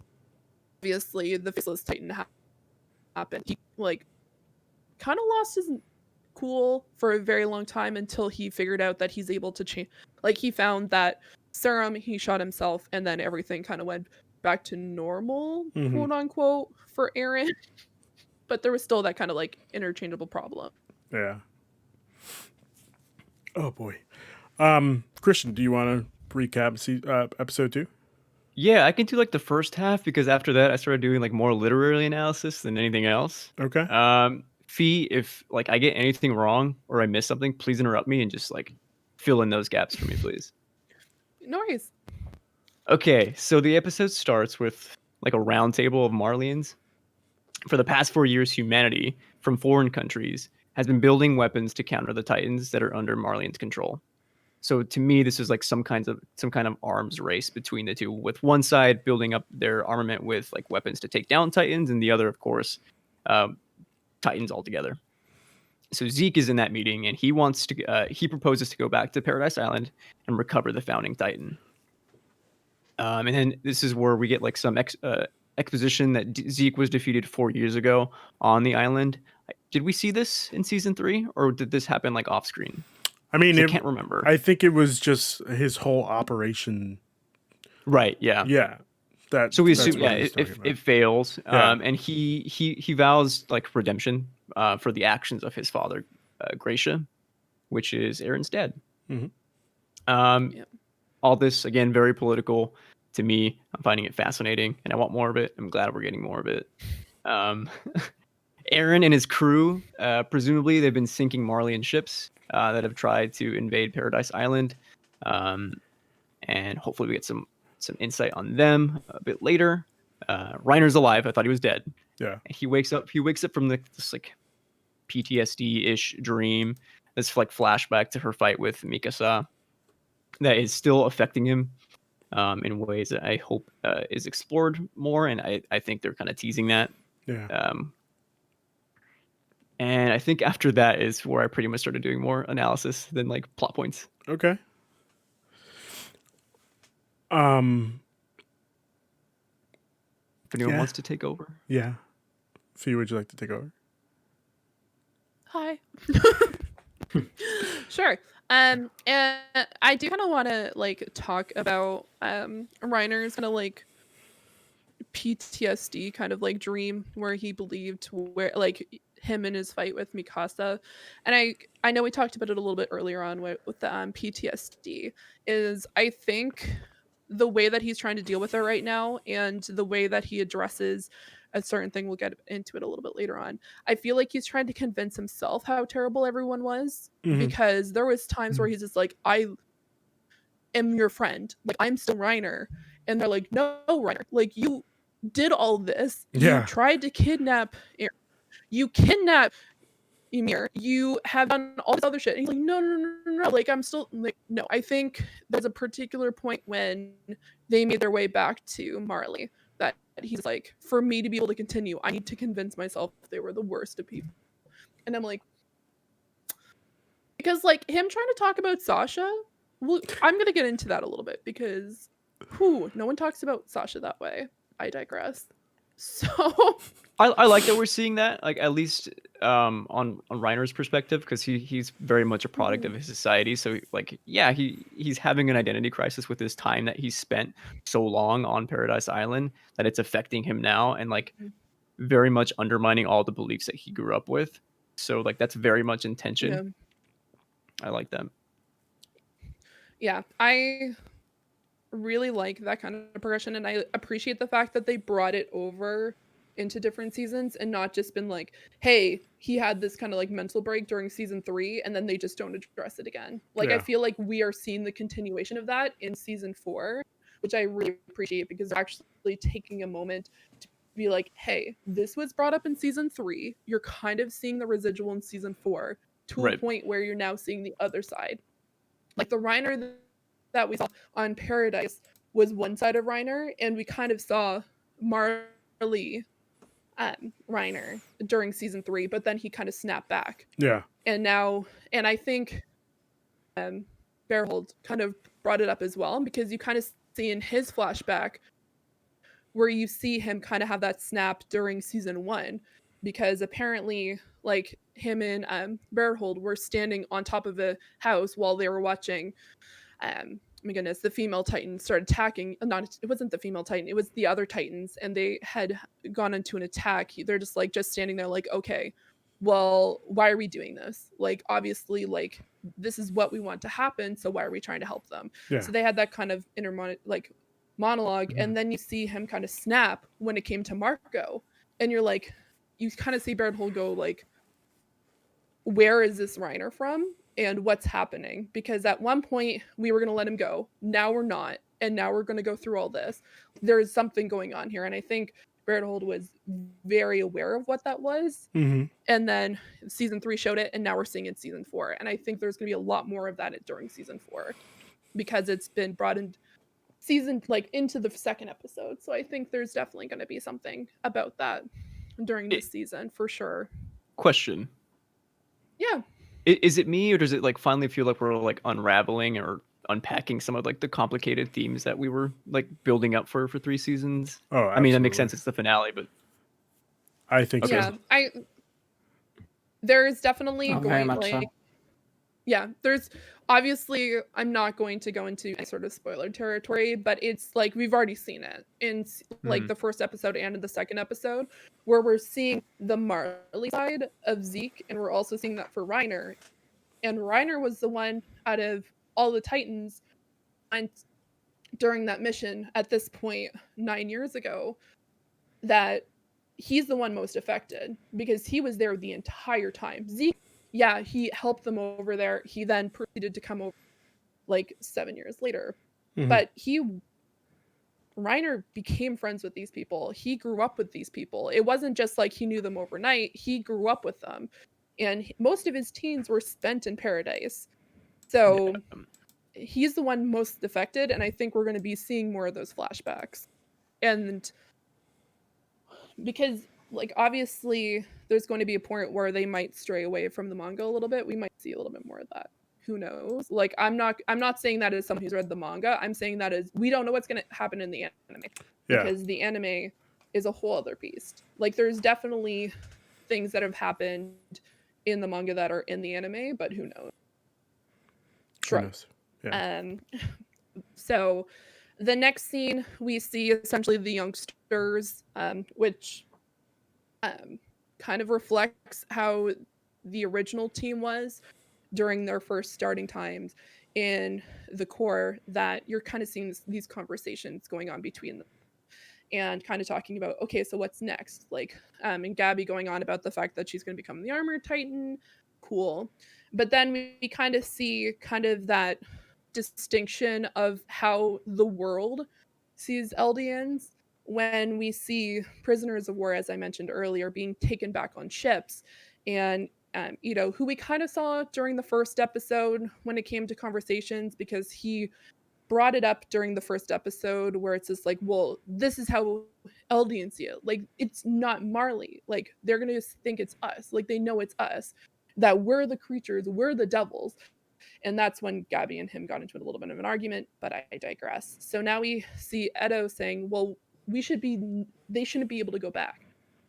obviously the faceless Titan happened, he like kind of lost his cool for a very long time, until he figured out that he's able to change. Like he found that serum, he shot himself, and then everything kind of went back to normal, quote unquote, for Aaron. But there was still that kind of like interchangeable problem. Yeah. Oh boy. Christian, do you want to recap episode 2? Yeah, I can do like the first half because after that I started doing like more literary analysis than anything else. Okay. Fee, if like I get anything wrong or I miss something, please interrupt me and just like fill in those gaps for me, please. No worries. Okay, so the episode starts with like a round table of Marlians. For the past 4 years, humanity from foreign countries has been building weapons to counter the Titans that are under Marlian's control. So to me, this is like some kind of arms race between the two, with one side building up their armament with like weapons to take down Titans, and the other, of course, um, Titans altogether. So Zeke is in that meeting, and he proposes to go back to Paradise Island and recover the founding Titan. And then this is where we get like some exposition that Zeke was defeated 4 years ago on the island. Did we see this in season 3, or did this happen like off screen? I mean, I can't remember. I think it was just his whole operation. Right. Yeah. Yeah. So we that's assume, what yeah, he's talking about. it fails, Yeah. and he vows like redemption for the actions of his father, Gracia, which is Aaron's dad. Mhm. Yeah. All this again very political to me. I'm finding it fascinating, and I want more of it. I'm glad we're getting more of it. Aaron and his crew, presumably, they've been sinking Marlian ships that have tried to invade Paradise Island, and hopefully we get some insight on them a bit later. Reiner's alive. I thought he was dead. Yeah. He wakes up from this like PTSD-ish dream. This like flashback to her fight with Mikasa that is still affecting him in ways that I hope is explored more. And I think they're kind of teasing that. Yeah. And I think after that is where I pretty much started doing more analysis than like plot points. Okay. If anyone Yeah. wants to take over. Yeah. Fee, would you like to take over? Hi. Sure. And I do kind of want to like talk about Reiner's kind of like PTSD kind of like dream where he believed where like him and his fight with Mikasa. And I know we talked about it a little bit earlier on with the PTSD is I think the way that he's trying to deal with it right now and the way that he addresses a certain thing, we'll get into it a little bit later on. I feel like he's trying to convince himself how terrible everyone was Mhm. because there was times where he's just like, I am your friend, like I'm still Reiner, and they're like, no, Reiner, like you did all this, Yeah. you tried to kidnap Aaron, you kidnapped Ymir, you have done all this other shit, and he's like, no, like I'm still like, no. I think there's a particular point when they made their way back to Marley that he's like, for me to be able to continue, I need to convince myself they were the worst of people. And I'm like, because like him trying to talk about Sasha, well, I'm gonna get into that a little bit because no one talks about Sasha that way. I digress. So I like that we're seeing that, like at least on Reiner's perspective, because he's very much a product of his society. So like, yeah, he's having an identity crisis with his time that he's spent so long on Paradise Island that it's affecting him now, and like very much undermining all the beliefs that he grew up with. So like that's very much in tension. yeah. I like that. Yeah, I really like that kind of progression, and I appreciate the fact that they brought it over into different seasons and not just been like, hey, he had this kind of like mental break during season 3 and then they just don't address it again. Like, I Yeah. feel like we are seeing the continuation of that in season 4, which I really appreciate because they're actually taking a moment to be like, hey, this was brought up in season 3, you're kind of seeing the residual in season 4 to a Right. point where you're now seeing the other side. Like the Reiner that we saw on Paradise was one side of Reiner, and we kind of saw Marley Reiner during season 3, but then he kind of snapped back. Yeah. And now, and I think Berhold kind of brought it up as well because you kind of see in his flashback where you see him kind of have that snap during season 1 because apparently like him and Berhold were standing on top of a house while they were watching my goodness, the female Titan started attacking. It wasn't the female Titan, it was the other Titans, and they had gone into an attack. They're just standing there like, okay, well, why are we doing this? Like, obviously, like, this is what we want to happen, so why are we trying to help them? Yeah. So they had that kind of monologue, and then you see him kind of snap when it came to Marco, and you're like, you kind of see Berthold go like, where is this Reiner from and what's happening? Because at one point we were going to let him go, now we're not, and now we're going to go through all this. There's something going on here, and I think Berthold was very aware of what that was. Mm-hmm. And then season 3 showed it, and now we're seeing it in season 4, and I think there's going to be a lot more of that during season 4 because it's been brought in season like into the second episode. So I think there's definitely going to be something about that during this season for sure. Question. Yeah. Is it me, or does it like finally feel like we're like unraveling or unpacking some of like the complicated themes that we were like building up for 3 seasons? Oh, I mean, that makes absolutely. sense. It's the finale, but I think Yeah, so. there's definitely very going much like so. yeah, there's obviously, I'm not going to go into any sort of spoiler territory, but it's like we've already seen it in like the first episode and in the second episode, where we're seeing the Marley side of Zeke, and we're also seeing that for Reiner. And Reiner was the one out of all the Titans and during that mission at this point 9 years ago that he's the one most affected because he was there the entire time. Zeke, yeah, he helped them over there. He then proceeded to come over like 7 years later. Mhm. But Reiner became friends with these people. He grew up with these people. It wasn't just like he knew them overnight. He grew up with them. And most of his teens were spent in Paradise. So he's the one most affected, and I think we're going to be seeing more of those flashbacks. And because like obviously there's going to be a point where they might stray away from the manga a little bit. We might see a little bit more of that. Who knows? Like I'm not saying that as someone who's read the manga. I'm saying that as we don't know what's going to happen in the anime because the anime is a whole other beast. Like there's definitely things that have happened in the manga that are in the anime, but who knows? Shrug. Yeah. So the next scene we see essentially the youngsters, which kind of reflects how the original team was during their first starting times in the core, that you're kind of seeing these conversations going on between them and kind of talking about, okay, so what's next? Like, and Gabby going on about the fact that she's going to become the armor titan. Cool. But then we kind of see kind of that distinction of how the world sees Eldians when we see prisoners of war, as I mentioned earlier, being taken back on ships. And who we kind of saw during the first episode when it came to conversations, because he brought it up during the first episode where it's just like, well, this is how Eldians see it. Like, it's not Marley. Like, they're going to think it's us. Like, they know it's us. That we're the creatures, we're the devils. And that's when Gabby and him got into a little bit of an argument, but I digress. So now we see Edo saying, well, they shouldn't be able to go back.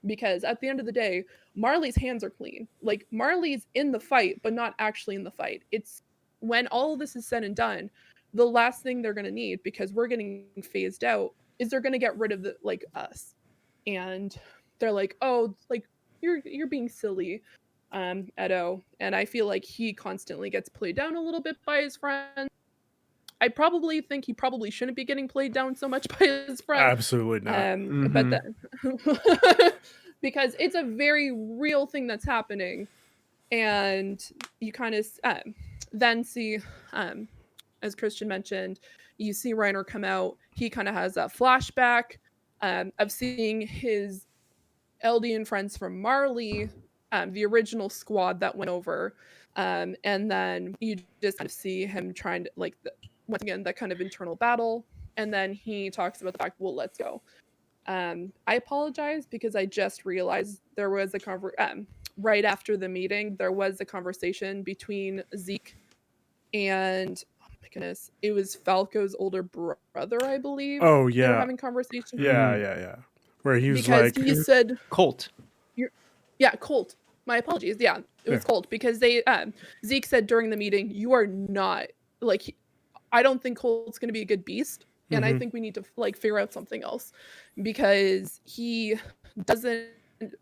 Because at the end of the day, Marley's hands are clean. Like, Marley's in the fight, but not actually in the fight. It's when all of this is said and done, the last thing they're going to need, because we're getting phased out, is they're going to get rid of us. And they're like, oh, like, you're being silly, Edo. And I feel like he constantly gets played down a little bit by his friends. I probably think he probably shouldn't be getting played down so much by his friends. Absolutely not. But then because it's a very real thing that's happening, and you kind of then see, as Christian mentioned, you see Reiner come out. He kind of has that flashback of seeing his Eldian friends from Marley, the original squad that went over, and then you just kind of see him trying to, like, once again, that kind of internal battle. And then he talks about the fact, well, let's go. I apologize because I just realized there was right after the meeting, there was a conversation between Zeke and, oh my goodness, it was Falco's older brother, I believe. Oh They were yeah. having conversations. Yeah. Where he was because like, he said, Colt. Colt. My apologies. Yeah, it was Colt, because they Zeke said during the meeting, you are not like, I don't think Colt's going to be a good beast, and I think we need to like figure out something else, because he doesn't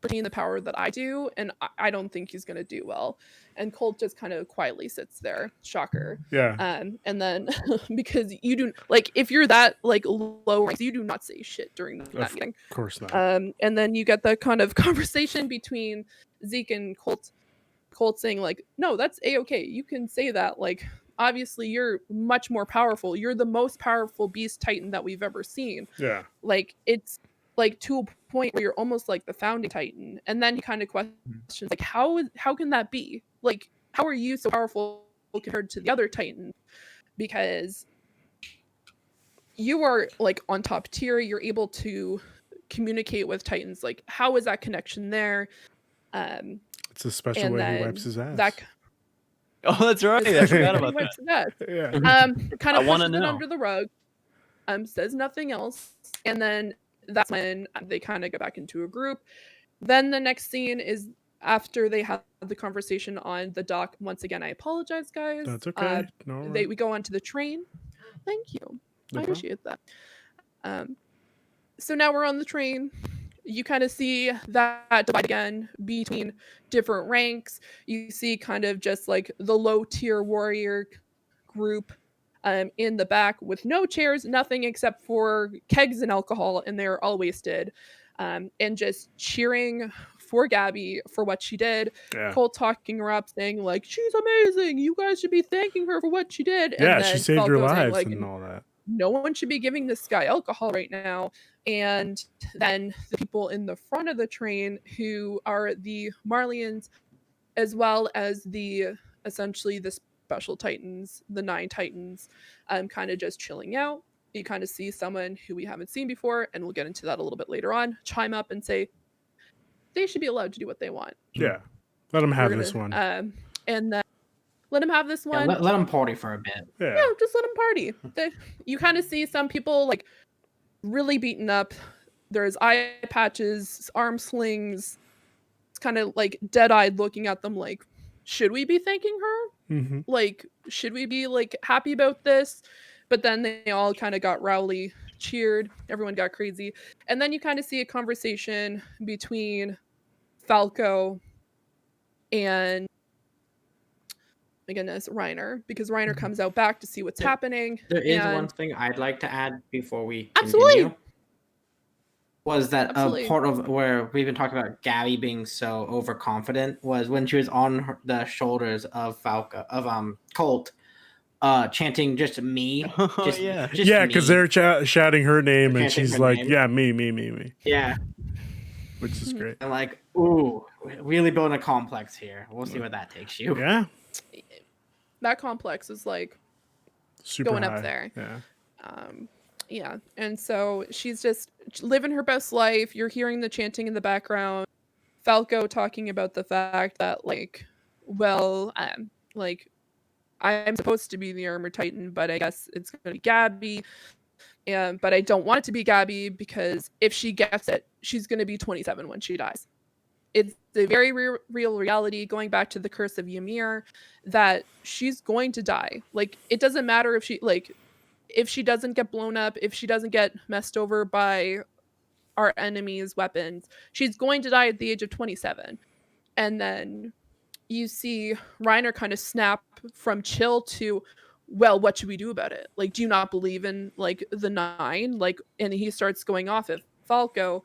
retain the power that I do, and I don't think he's gonna do well. And Colt just kind of quietly sits there. Shocker. Yeah. And then because you do like if you're that like low rank, you do not say shit during that meeting. Of course not. And then you get that kind of conversation between Zeke and Colt. Colt saying like, no, that's a-okay. You can say that. Like, obviously you're much more powerful. You're the most powerful beast titan that we've ever seen. Yeah. Like, it's like to a point where you're almost like the founding titan. And then he kind of questions like, how can that be? Like, how are you so powerful compared to the other titans? Because you are like on top tier. You're able to communicate with titans. Like, how is that connection there? It's a special and way he then wipes his ass. that Oh, that's right. I forgot about that. Yeah. Kind I of wanna pushes it know. under the rug, says nothing else, and then that's when they kind of go back into a group. Then the next scene is after they have the conversation on the dock. Once again, I apologize, guys. That's okay. No, we go onto the train. Thank you. No I problem. appreciate that. So now we're on the train. You kind of see that divide again between different ranks. You see kind of just like the low tier warrior group in the back with no chairs, nothing except for kegs and alcohol, and they're all wasted. And just cheering for Gabby for what she did. Yeah. Cole talking her up, saying like, she's amazing. You guys should be thanking her for what she did. Yeah, and then she saved your Falco saying, lives like, and all that. no one should be giving this guy alcohol right now. And then the people in the front of the train who are the Marlians, as well as the essentially the special titans, the 9 titans, kind of just chilling out. You kind of see someone who we haven't seen before, and we'll get into that a little bit later on, chime up and say they should be allowed to do what they want. Yeah. Let him have We're this gonna- one. And then let him have this Yeah, one. let him party for a bit. Yeah. Yeah, just let them party. You kind of see some people like really beaten up. There's eye patches, arm slings. It's kind of like dead-eyed looking at them like, should we be thanking her? Mm-hmm. Like, should we be like happy about this? But then they all kind of got rowdy, cheered. Everyone got crazy. And then you kind of see a conversation between Falco and my goodness, Reiner, because Reiner comes out back to see what's happening. There is and- one thing I'd like to add before we Absolutely. continue. Was that Absolutely. a part of where we've been talking about Gabby being so overconfident was when she was on the shoulders of Falco of Colt, chanting just me. Oh, Just, yeah. just Yeah, because me. they're shouting her name, and Chanting she's her like, name. yeah, me, Yeah, which is great. and like, ooh, really building a complex here. We'll see where that takes you. Yeah. that complex is like Super going high. up there. Yeah. Yeah, and so she's just living her best life. You're hearing the chanting in the background. Falco talking about the fact that like, well, like I'm supposed to be the armor titan, but I guess it's gonna be Gabby. But I don't want it to be Gabby because if she gets it, she's gonna be 27 when she dies. It's a very real reality, going back to the curse of Ymir, that she's going to die. Like, it doesn't matter if she doesn't get blown up, if she doesn't get messed over by our enemies' weapons, she's going to die at the age of 27. And then you see Reiner kind of snap from chill to, well, what should we do about it? Like, do you not believe in like the 9? Like, and he starts going off at Falco,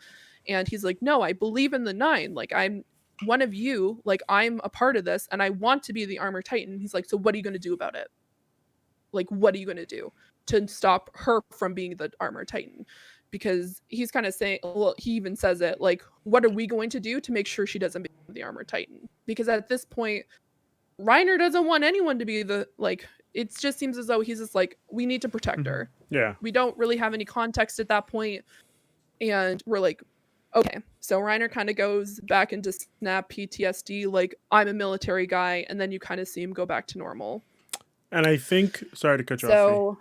and he's like, no, I believe in the 9. Like, I'm one of you. Like, I'm a part of this, and I want to be the armor titan. He's like, so what are you going to do about it? Like, what are you going to do to stop her from being the armor titan? Because he's kind of saying, well, he even says it, like, what are we going to do to make sure she doesn't become the armor titan? Because at this point, Reiner doesn't want anyone to be the, like, it just seems as though he's just like, we need to protect her. Yeah. We don't really have any context at that point. And we're like, okay. So Reiner kind of goes back into snap PTSD, like, I'm a military guy. And then you kind of see him go back to normal. And I think, sorry to cut you off. So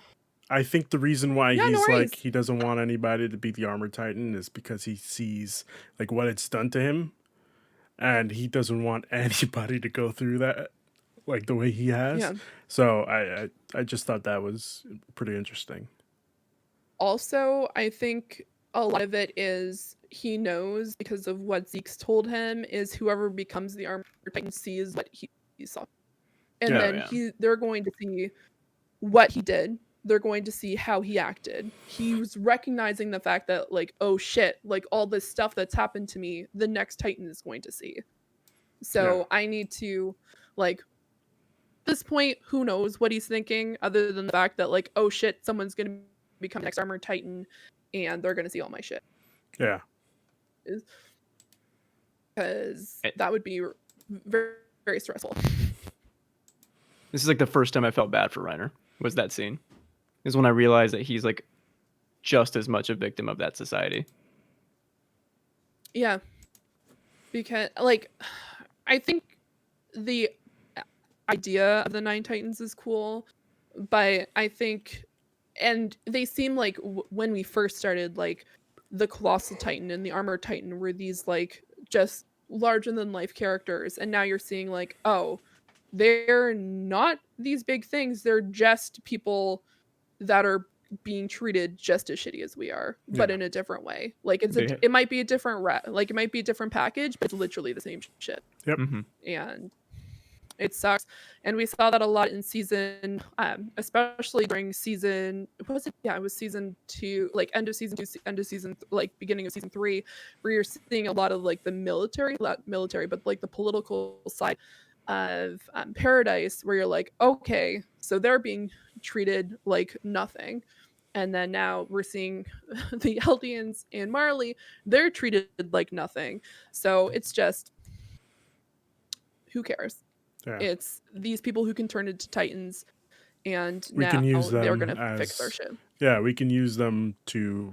I think the reason why Yeah, no he's worries. like, he doesn't want anybody to be the armor titan is because he sees like what it's done to him, and he doesn't want anybody to go through that like the way he has. Yeah. So I just thought that was pretty interesting. also, I think a lot of it is he knows because of what Zeke's told him is whoever becomes the Armored Titan sees what he saw. And Yeah. then they're going to see what he did. They're going to see how he acted. He was recognizing the fact that, like, oh shit, like all this stuff that's happened to me, the next Titan is going to see. So I need to, like, at this point, who knows what he's thinking other than the fact that, like, oh shit, someone's going to become next Armored Titan and they're going to see all my shit. Yeah. Because that would be very, very stressful. This is like the first time I felt bad for Reiner, was that scene. Is when I realized that he's like just as much a victim of that society. Yeah. Because, like, I think the idea of the Nine Titans is cool, but I think, and they seem like when we first started, like, the Colossal Titan and the Armored Titan were these, like, just larger than life characters, and now you're seeing, like, oh, they're not these big things, they're just people that are being treated just as shitty as we are, but in a different way. Like, it might be a different like it might be a different package, but it's literally the same shit. Yep. And it sucks. And we saw that a lot in season, especially during season, what was it? Yeah, it was season 2, like end of season 2, end of season, like beginning of season 3, where you're seeing a lot of like the military, not military, but like the political side of Paradise, where you're like, okay, so they're being treated like nothing. And then now we're seeing the Eldians and Marley, they're treated like nothing. So it's just, who cares? Yeah. It's these people who can turn into Titans, and We now can use they're them going to fix their as shit. yeah, we can use them to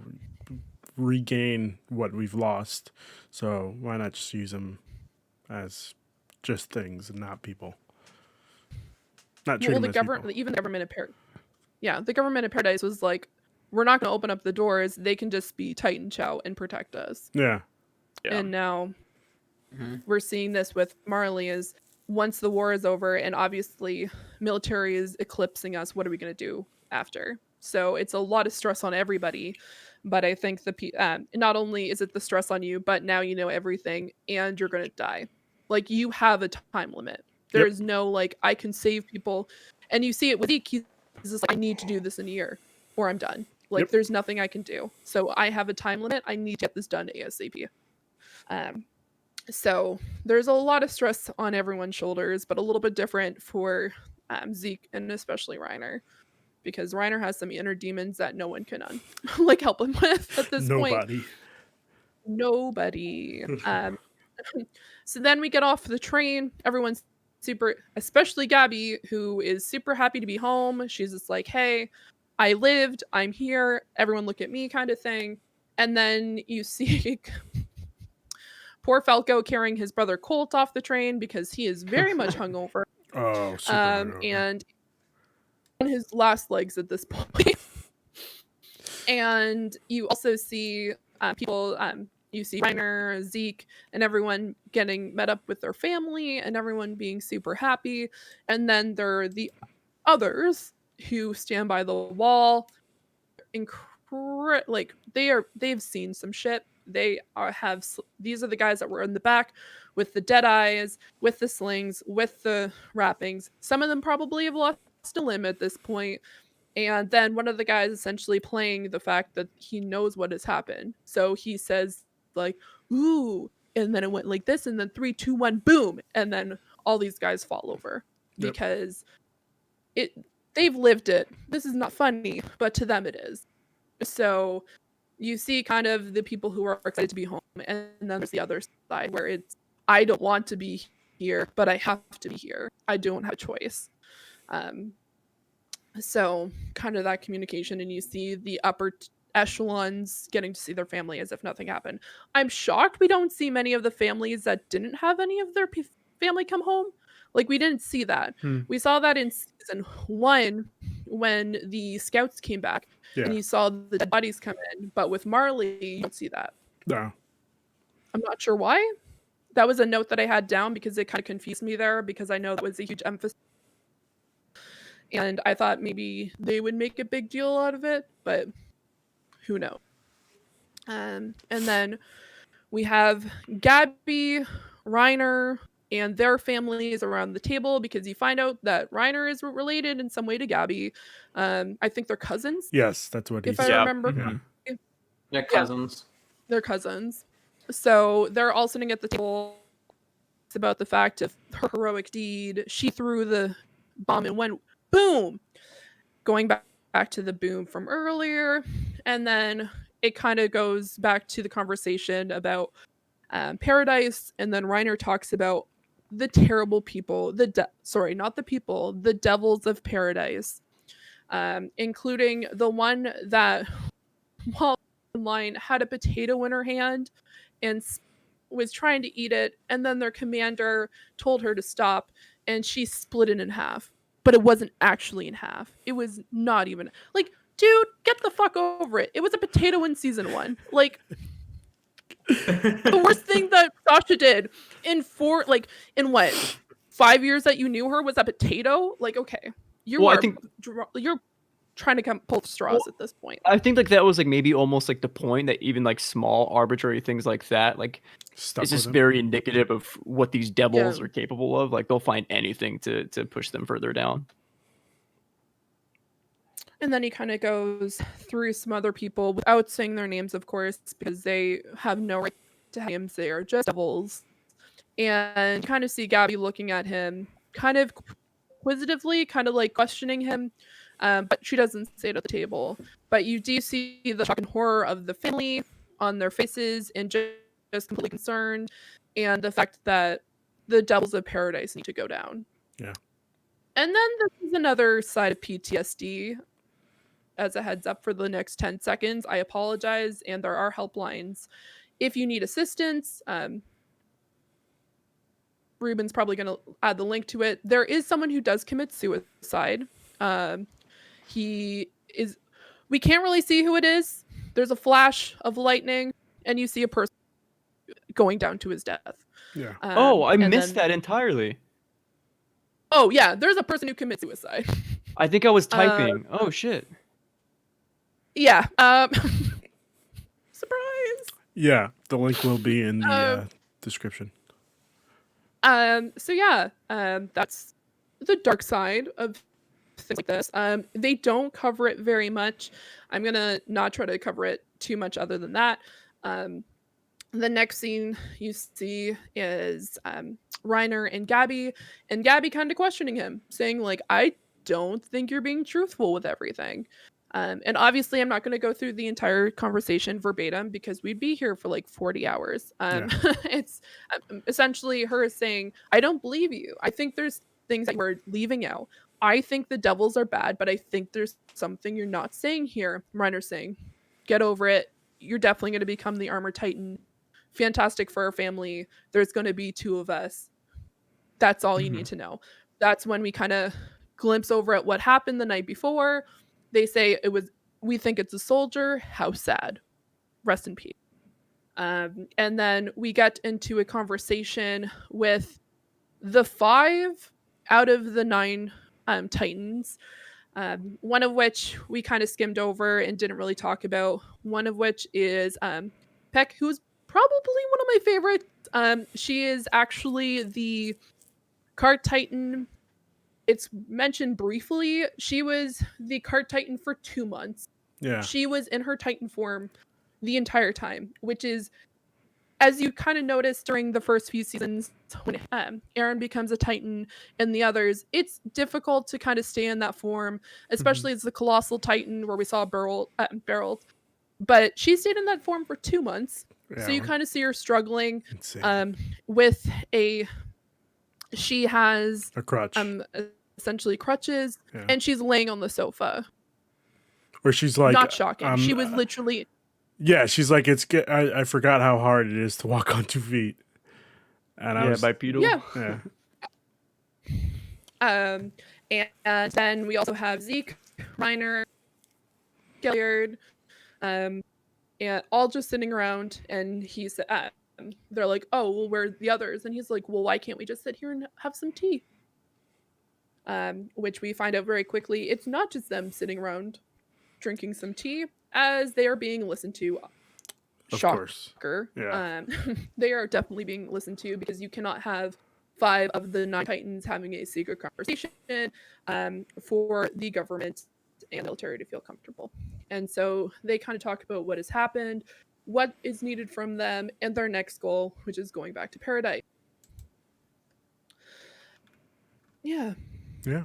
regain what we've lost. So why not just use them as just things and not people? Not treat Well, them the as people. even the government of the government of Paradise was like, we're not going to open up the doors. They can just be Titan Chow and protect us. Yeah. And now we're seeing this with Marley is once the war is over and obviously military is eclipsing us, what are we going to do after? So it's a lot of stress on everybody. But I think not only is it the stress on you, but now you know everything and you're going to die. Like, you have a time limit. There is no, like, I can save people. And you see it with Zeke. He's just like, I need to do this in a year or I'm done. Like, there's nothing I can do. So I have a time limit. I need to get this done ASAP. So there's a lot of stress on everyone's shoulders, but a little bit different for Zeke and especially Reiner, because Reiner has some inner demons that no one can like help him with at this point. Nobody. So then we get off the train. Everyone's super, especially Gabby, who is super happy to be home. She's just like, hey, I lived, I'm here, everyone look at me kind of thing. And then you see poor Falco carrying his brother Colt off the train because he is very much hungover. Oh, super hungover. And on his last legs at this point. And you also see people, you see Reiner, Zeke, and everyone getting met up with their family and everyone being super happy. And then there are the others who stand by the wall. Like, they've seen some shit. These are the guys that were in the back with the dead eyes, with the slings, with the wrappings. Some of them probably have lost a limb at this point. And then one of the guys essentially playing the fact that he knows what has happened. So he says, like, ooh, and then it went like this, and then 3, 2, 1, boom, and then all these guys fall over because they've lived it. This is not funny, but to them it is. So you see kind of the people who are excited to be home, and then there's the other side where it's, I don't want to be here, but I have to be here. I don't have a choice. So kind of that communication, and you see the upper echelons getting to see their family as if nothing happened. I'm shocked we don't see many of the families that didn't have any of their family come home. Like, we didn't see that. We saw that in season 1 when the scouts came back and you saw the dead bodies come in. But with Marley, you don't see that. No. I'm not sure why. That was a note that I had down because it kind of confused me there, because I know that was a huge emphasis. And I thought maybe they would make a big deal out of it, but who knows? And then We have Gabby, Reiner, and their families around the table because you find out that Reiner is related in some way to Gabby. I think they're cousins, Yes, that's what he if I said. Yeah. remember. Mhm. They're Yeah, cousins. they're cousins. So they're all sitting at the table. It's about the fact of her heroic deed. She threw the bomb and went boom, going back to the boom from earlier. And then it kind of goes back to the conversation about Paradise. And then Reiner talks about the terrible people, sorry, not the people, the devils of Paradise, including the one that, while in line, had a potato in her hand and was trying to eat it, and then their commander told her to stop, and she split it in half. But it wasn't actually in half. It was not even like, dude, get the fuck over it. It was a potato in season 1. Like, the worst thing that Sasha did in in what, 5 years that you knew her was a potato? Like, okay, you Well, I are think you're trying to pull straws well, at this point. I think like that was like maybe almost like the point that even like small arbitrary things like that like Stuck it's with just him. very indicative of what these devils Yeah. are capable of. Like they'll find anything to push them further down. And then he kind of goes through some other people without saying their names, of course, because they have no right to have names. They are just devils. And kind of see Gabby looking at him, kind of inquisitively, kind of like questioning him. But she doesn't say it at the table. But you do see the shock and horror of the family on their faces and just completely concerned. And the fact that the devils of paradise need to go down. Yeah. And then this is another side of PTSD. As a heads up for the next 10 seconds, I apologize. And there are helplines. If you need assistance, Ruben's probably going to add the link to it. There is someone who does commit suicide. He is, we can't really see who it is. There's a flash of lightning, and you see a person going down to his death. Yeah. Oh, I and missed then- that entirely. Oh, yeah, there's a person who commits suicide. I think I was typing. Oh shit. Yeah. Surprise. Yeah. The link will be in the description. So yeah, that's the dark side of things like this. They don't cover it very much. I'm gonna not try to cover it too much other than that. The next scene you see is Reiner and Gabby kind of questioning him, saying like, "I don't think you're being truthful with everything." And obviously, I'm not going to go through the entire conversation verbatim because we'd be here for like 40 hours. It's essentially her saying, "I don't believe you. I think there's things that we're leaving out. I think the devils are bad, but I think there's something you're not saying here." Reiner saying, "Get over it. You're definitely going to become the Armor Titan. Fantastic for our family. There's going to be 2 of us. That's all you need to know." That's when we kind of glimpse over at what happened the night before. They say we think it's a soldier. How sad. Rest in peace. And then we get into a conversation with the 5 out of the 9 Titans. One of which we kind of skimmed over and didn't really talk about. One of which is Peck, who's probably one of my favorites. She is actually the Card Titan. It's mentioned briefly. She was the Card Titan for 2 months. Yeah. She was in her Titan form the entire time, which is, as you kind of noticed during the first few seasons, when Aaron becomes a Titan and the others, it's difficult to kind of stay in that form, especially as the Colossal Titan, where we saw Beryl. But she stayed in that form for 2 months. Yeah. So you kind of see her struggling Insane. with she has A crutch. essentially crutches, Yeah. and she's laying on the sofa. Where she's like, Not shocking. She was literally, yeah, she's like, I forgot how hard it is to walk on 2 feet. And I Yeah, was, bipedal. yeah. yeah. And then we also have Zeke, Reiner, Gilliard, and all just sitting around, and he's they're like, "Oh, well, where are the others?" And he's like, "Well, why can't we just sit here and have some tea?" Which we find out very quickly. It's not just them sitting around drinking some tea, as they are being listened to Of course. shocker. Yeah. They are definitely being listened to because you cannot have 5 of the 9 Titans having a secret conversation for the government and military to feel comfortable. And so they kind of talk about what has happened, what is needed from them, and their next goal, which is going back to Paradise. Yeah. Yeah.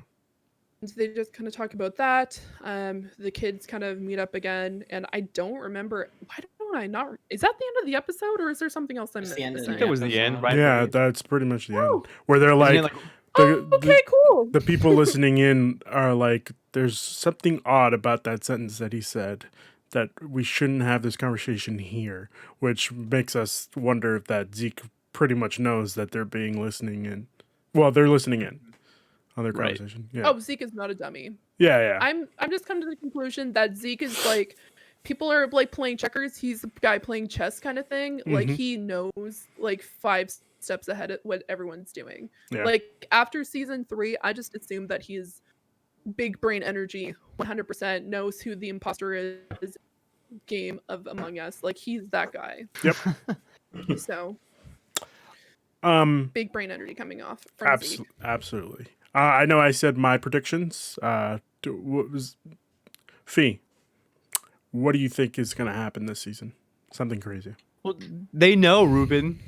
And so they just kind of talk about that. The kids kind of meet up again, and I don't remember. Why don't I not? Is that the end of the episode, or is there something else I'm It's the end of missing? I think that was the end, episode. right? Yeah, that's pretty much the Oh. end. Where they're Isn't like, it like Oh, okay, cool. the people listening in are like, there's something odd about that sentence that he said, that we shouldn't have this conversation here, which makes us wonder if that Zeke pretty much knows that they're being listening in. Well, they're listening in on their Right. conversation. Yeah. Oh, Zeke is not a dummy. Yeah. I'm just coming to the conclusion that Zeke is like, people are like playing checkers. He's the guy playing chess kind of thing. Like Mhm. he knows like 5 steps ahead of what everyone's doing. Yeah. Like after season 3, I just assumed that he's big brain energy, 100% knows who the imposter is. Game of Among Us, like he's that guy. Yep. So big brain energy coming off from Zeke. Absolutely. I know I said my predictions. What was Fee? What do you think is going to happen this season? Something crazy. Well, they know, Ruben.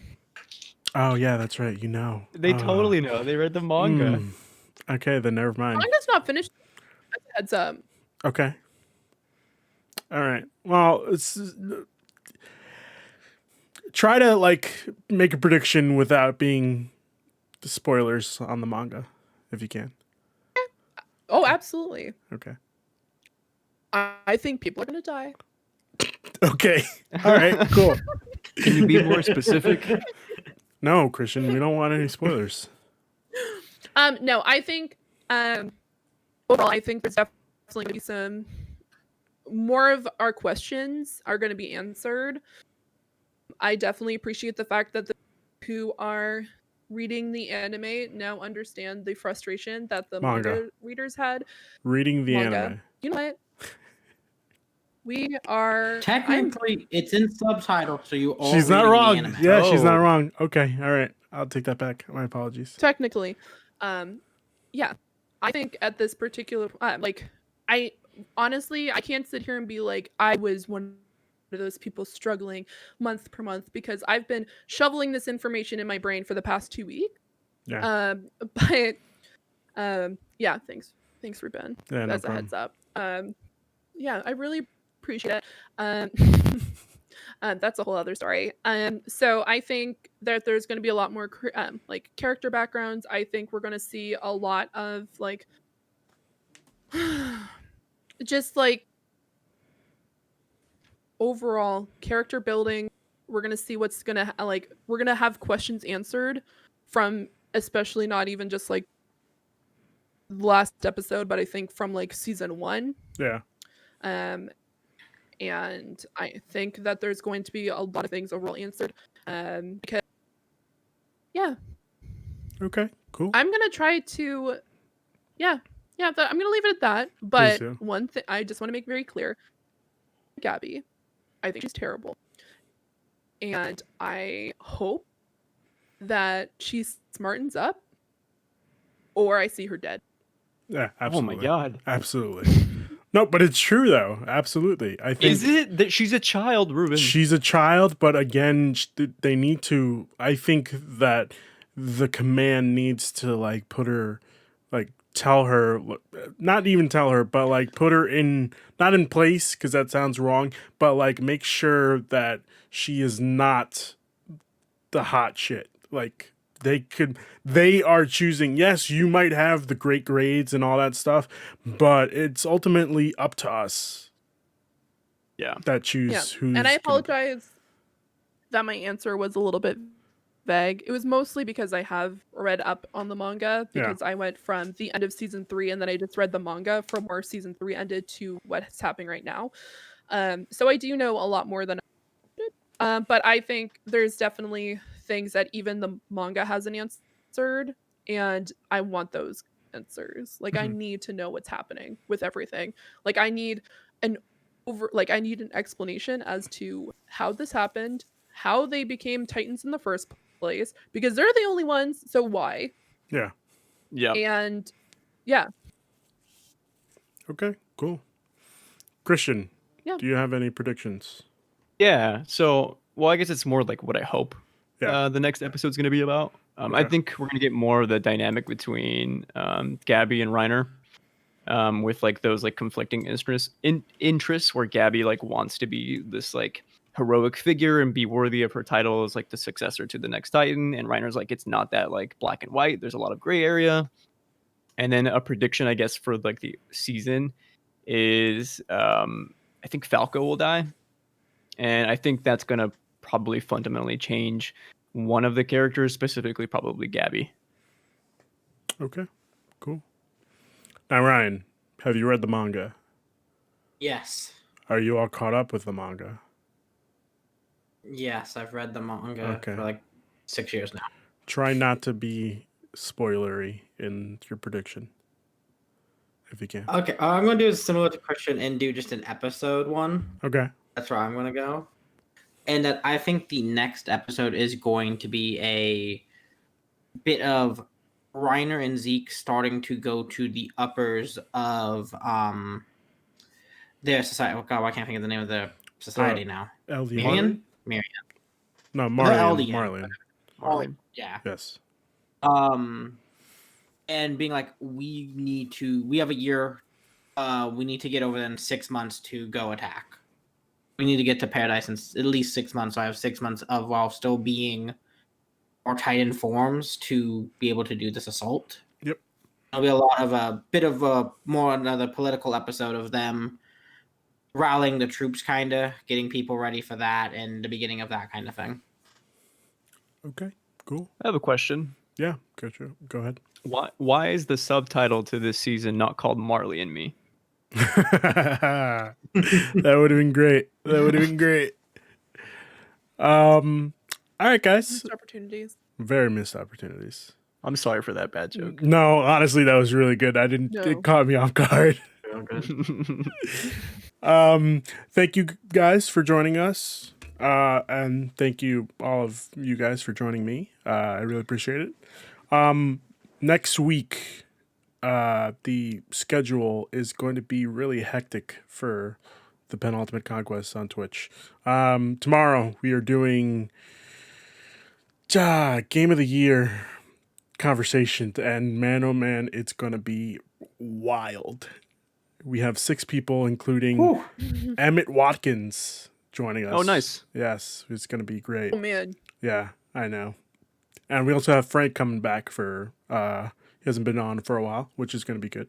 Oh yeah, that's right. You know. They totally know. They read the manga. Okay, then never mind. Manga's not finished. Heads up. Okay. All right. Well, try to like make a prediction without being the spoilers on the manga, if you can. Oh, absolutely. Okay. I think people are gonna die. Okay. All right. Cool. Can you be more specific? No, Christian, we don't want any spoilers. No, I think overall, I think there's definitely gonna be some more of our questions are gonna be answered. I definitely appreciate the fact that the who are reading the anime now understand the frustration that the manga readers had. Reading the Manga. anime. You know what? We are Technically, it's in subtitles, so you all. She's not reading the wrong. anime. Yeah, she's not Oh. wrong. Okay. All right. I'll take that back. My apologies. technically, yeah. I think at this particular like I honestly I can't sit here and be like I was one of those people struggling month per month because I've been shoveling this information in my brain for the past 2 weeks. Yeah. But yeah, thanks Ruben. Yeah, no As a problem. heads up. Yeah, I really appreciate it. That's a whole other story. So I think that there's going to be a lot more like character backgrounds. I think we're going to see a lot of like just like overall character building. We're going to see what's going to like we're going to have questions answered from especially not even just like the last episode, but I think from like season 1. Yeah. And I think that there's going to be a lot of things overall answered. Because yeah. Okay. Cool. I'm gonna try to I'm gonna leave it at that. But do. one thing I just want to make very clear, Gabby, I think she's terrible. And I hope that she smartens up or I see her dead. Yeah. Oh Absolutely. my god. Absolutely. No, but it's true though. Absolutely. I think Is it that she's a child, Ruben? she's a child, but again, they need to. I think that the command needs to like put her, like tell her, not even tell her, but like put her in, not in place because that sounds wrong, but like make sure that she is not the hot shit. Like they are choosing, yes, you might have the great grades and all that stuff, but it's ultimately up to us Yeah. that choose who's And I gonna be. apologize that my answer was a little bit vague. It was mostly because I have read up on the manga because I went from the end of season 3 and then I just read the manga from where season 3 ended to what's happening right now. So I do know a lot more than I did. But I think there's definitely things that even the manga hasn't answered, and I want those answers. Like I need to know what's happening with everything. Like I need an like I need an explanation as to how this happened, how they became Titans in the first place, because they're the only ones, so why? Yeah. Yeah. And yeah, Okay. Cool. Christian, Yeah. do you have any predictions? Yeah. So, well, I guess it's more like what I hope Yeah. the next episode's going to be about. I Okay. think we're going to get more of the dynamic between Gabby and Reiner, with like those like conflicting interests where Gabby like wants to be this like heroic figure and be worthy of her title as like the successor to the next Titan, and Reiner's like it's not that like black and white. There's a lot of gray area. And then a prediction, I guess, for like the season is I think Falco will die. And I think that's going to probably fundamentally change one of the characters, specifically probably Gabby. Okay. Cool. Now, Ryan, have you read the manga? Yes. Are you all caught up with the manga? Yes, I've read the manga Okay. for like 6 years now. Try not to be spoilery in your prediction, if you can. Okay, I'm going to do similar to Christian and do just an episode one. Okay. That's where I'm going to go. And that I think the next episode is going to be a bit of Reiner and Zeke starting to go to the uppers of their society. Oh God, I can't think of the name of the society now. Eldian? Marion? No, Eldian. Marlin. Marlin. Yeah. Yes. And being like, we have a year. We need to get over there in 6 months to go attack. We need to get to Paradise in at least 6 months. So I have 6 months of while still being our Titan forms to be able to do this assault. Yep. There'll be a bit of a more another political episode of them rallying the troops, kind of getting people ready for that, and the beginning of that kind of thing. Okay. Cool. I have a question. Yeah. Go ahead. Why is the subtitle to this season not called Marley and Me? That would have been great. All right, guys. missed opportunities. Very missed opportunities. I'm sorry for that bad joke. No, honestly, that was really good. It No. caught me off guard. Thank you guys for joining us. And thank you all of you guys for joining me. I really appreciate it. Next week, the schedule is going to be really hectic for the Penultimate Conquest on Twitch. Tomorrow we are doing Game of the Year conversation, and man, oh man, it's going to be wild. We have 6 people, including Emmett Watkins, joining us. Oh, nice. Yes, it's going to be great. Oh man. Yeah, I know. And we also have Frank coming back for, he hasn't been on for a while, which is going to be good.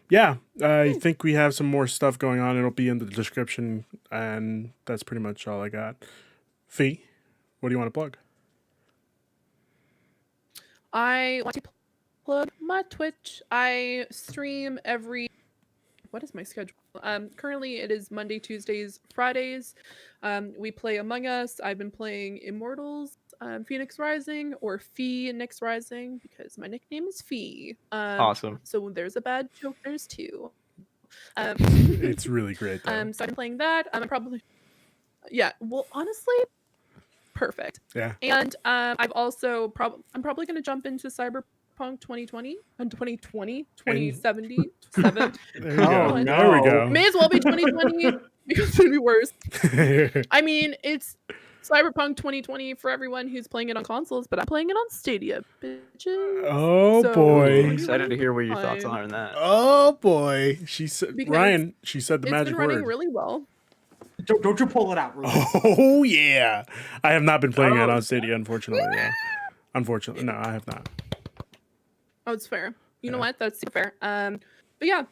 Yeah, I think we have some more stuff going on. It'll be in the description, and that's pretty much all I got. Fee, what do you want to plug? I want to plug my Twitch. I stream what is my schedule? Currently it is Monday, Tuesdays, Fridays. We play Among Us. I've been playing Immortals, Phoenix Rising, or Phoenix Rising, because my nickname is Fee. Awesome. So when there's a bad joke, there's 2. It's really great, though. So I'm playing that. I'm probably, yeah. Well, honestly, perfect. Yeah. And I've also I'm probably going to jump into CyberPunk 2020 and 2077. There we go. Oh, There no. we go. May as well be 2020 because it'd be worse. I mean, it's Cyberpunk 2020 for everyone who's playing it on consoles, but I'm playing it on Stadia, bitches. Oh, So- boy. I'm excited to hear what your thoughts are on that. Oh, boy. She said, Because Ryan, she said the It's magic been running word. really well. Don't you pull it out, Ruben. Oh, yeah. I have not been playing it on Stadia, unfortunately. Yeah. Unfortunately. No, I have not. Oh, it's fair. You know Yeah. what? That's super fair. But yeah,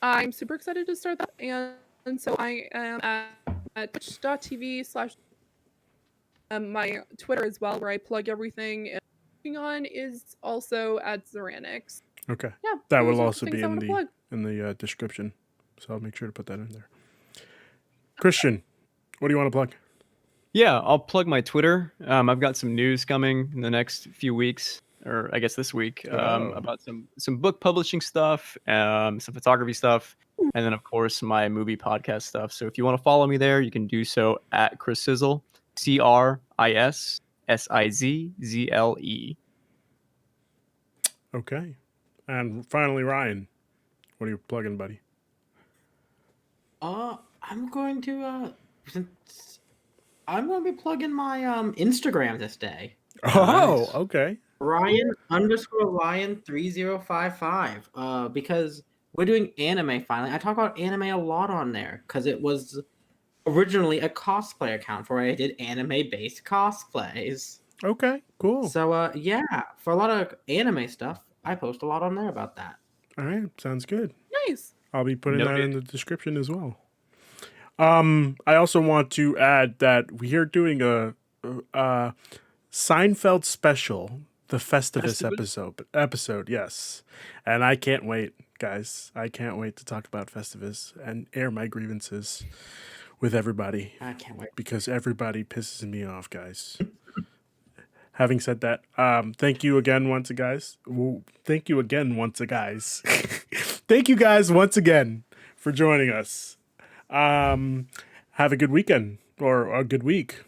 I'm super excited to start that, and so I am at twitch.tv/ my Twitter as well, where I plug everything. And working on is also at Zeranix. Okay. Yeah, That those will are the also things be I in wanna plug. the description. So I'll make sure to put that in there. Christian, what do you want to plug? Yeah, I'll plug my Twitter. I've got some news coming in the next few weeks, or I guess this week, Oh. about some book publishing stuff, some photography stuff. and then of course my movie podcast stuff. So if you want to follow me there, you can do so at Chris Sizzle, CRISSIZZLE. Okay. And finally, Ryan, what are you plugging, buddy? I'm going to since I'm going to be plugging my Instagram this day. Oh, Nice. okay. Ryan_Lion3055. Because we're doing anime finally. I talk about anime a lot on there because it was originally a cosplay account where I did anime-based cosplays. Okay, cool. So yeah, for a lot of anime stuff, I post a lot on there about that. All right, sounds good. Nice. I'll be putting that in Noted. the description as well. I also want to add that we are doing a Seinfeld special, the Festivus episode, yes. And I can't wait, guys. I can't wait to talk about Festivus and air my grievances with everybody I can't wait. because everybody pisses me off, guys. Having said that, thank you again once, guys. Thank you again once, guys. Thank you guys once again for joining us. Have a good weekend or a good week.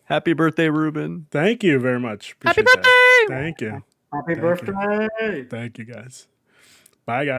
Happy birthday, Ruben. Thank you very much. Happy Appreciate that. birthday! Thank you. Happy Thank you. birthday! Thank you, guys. Bye, guys.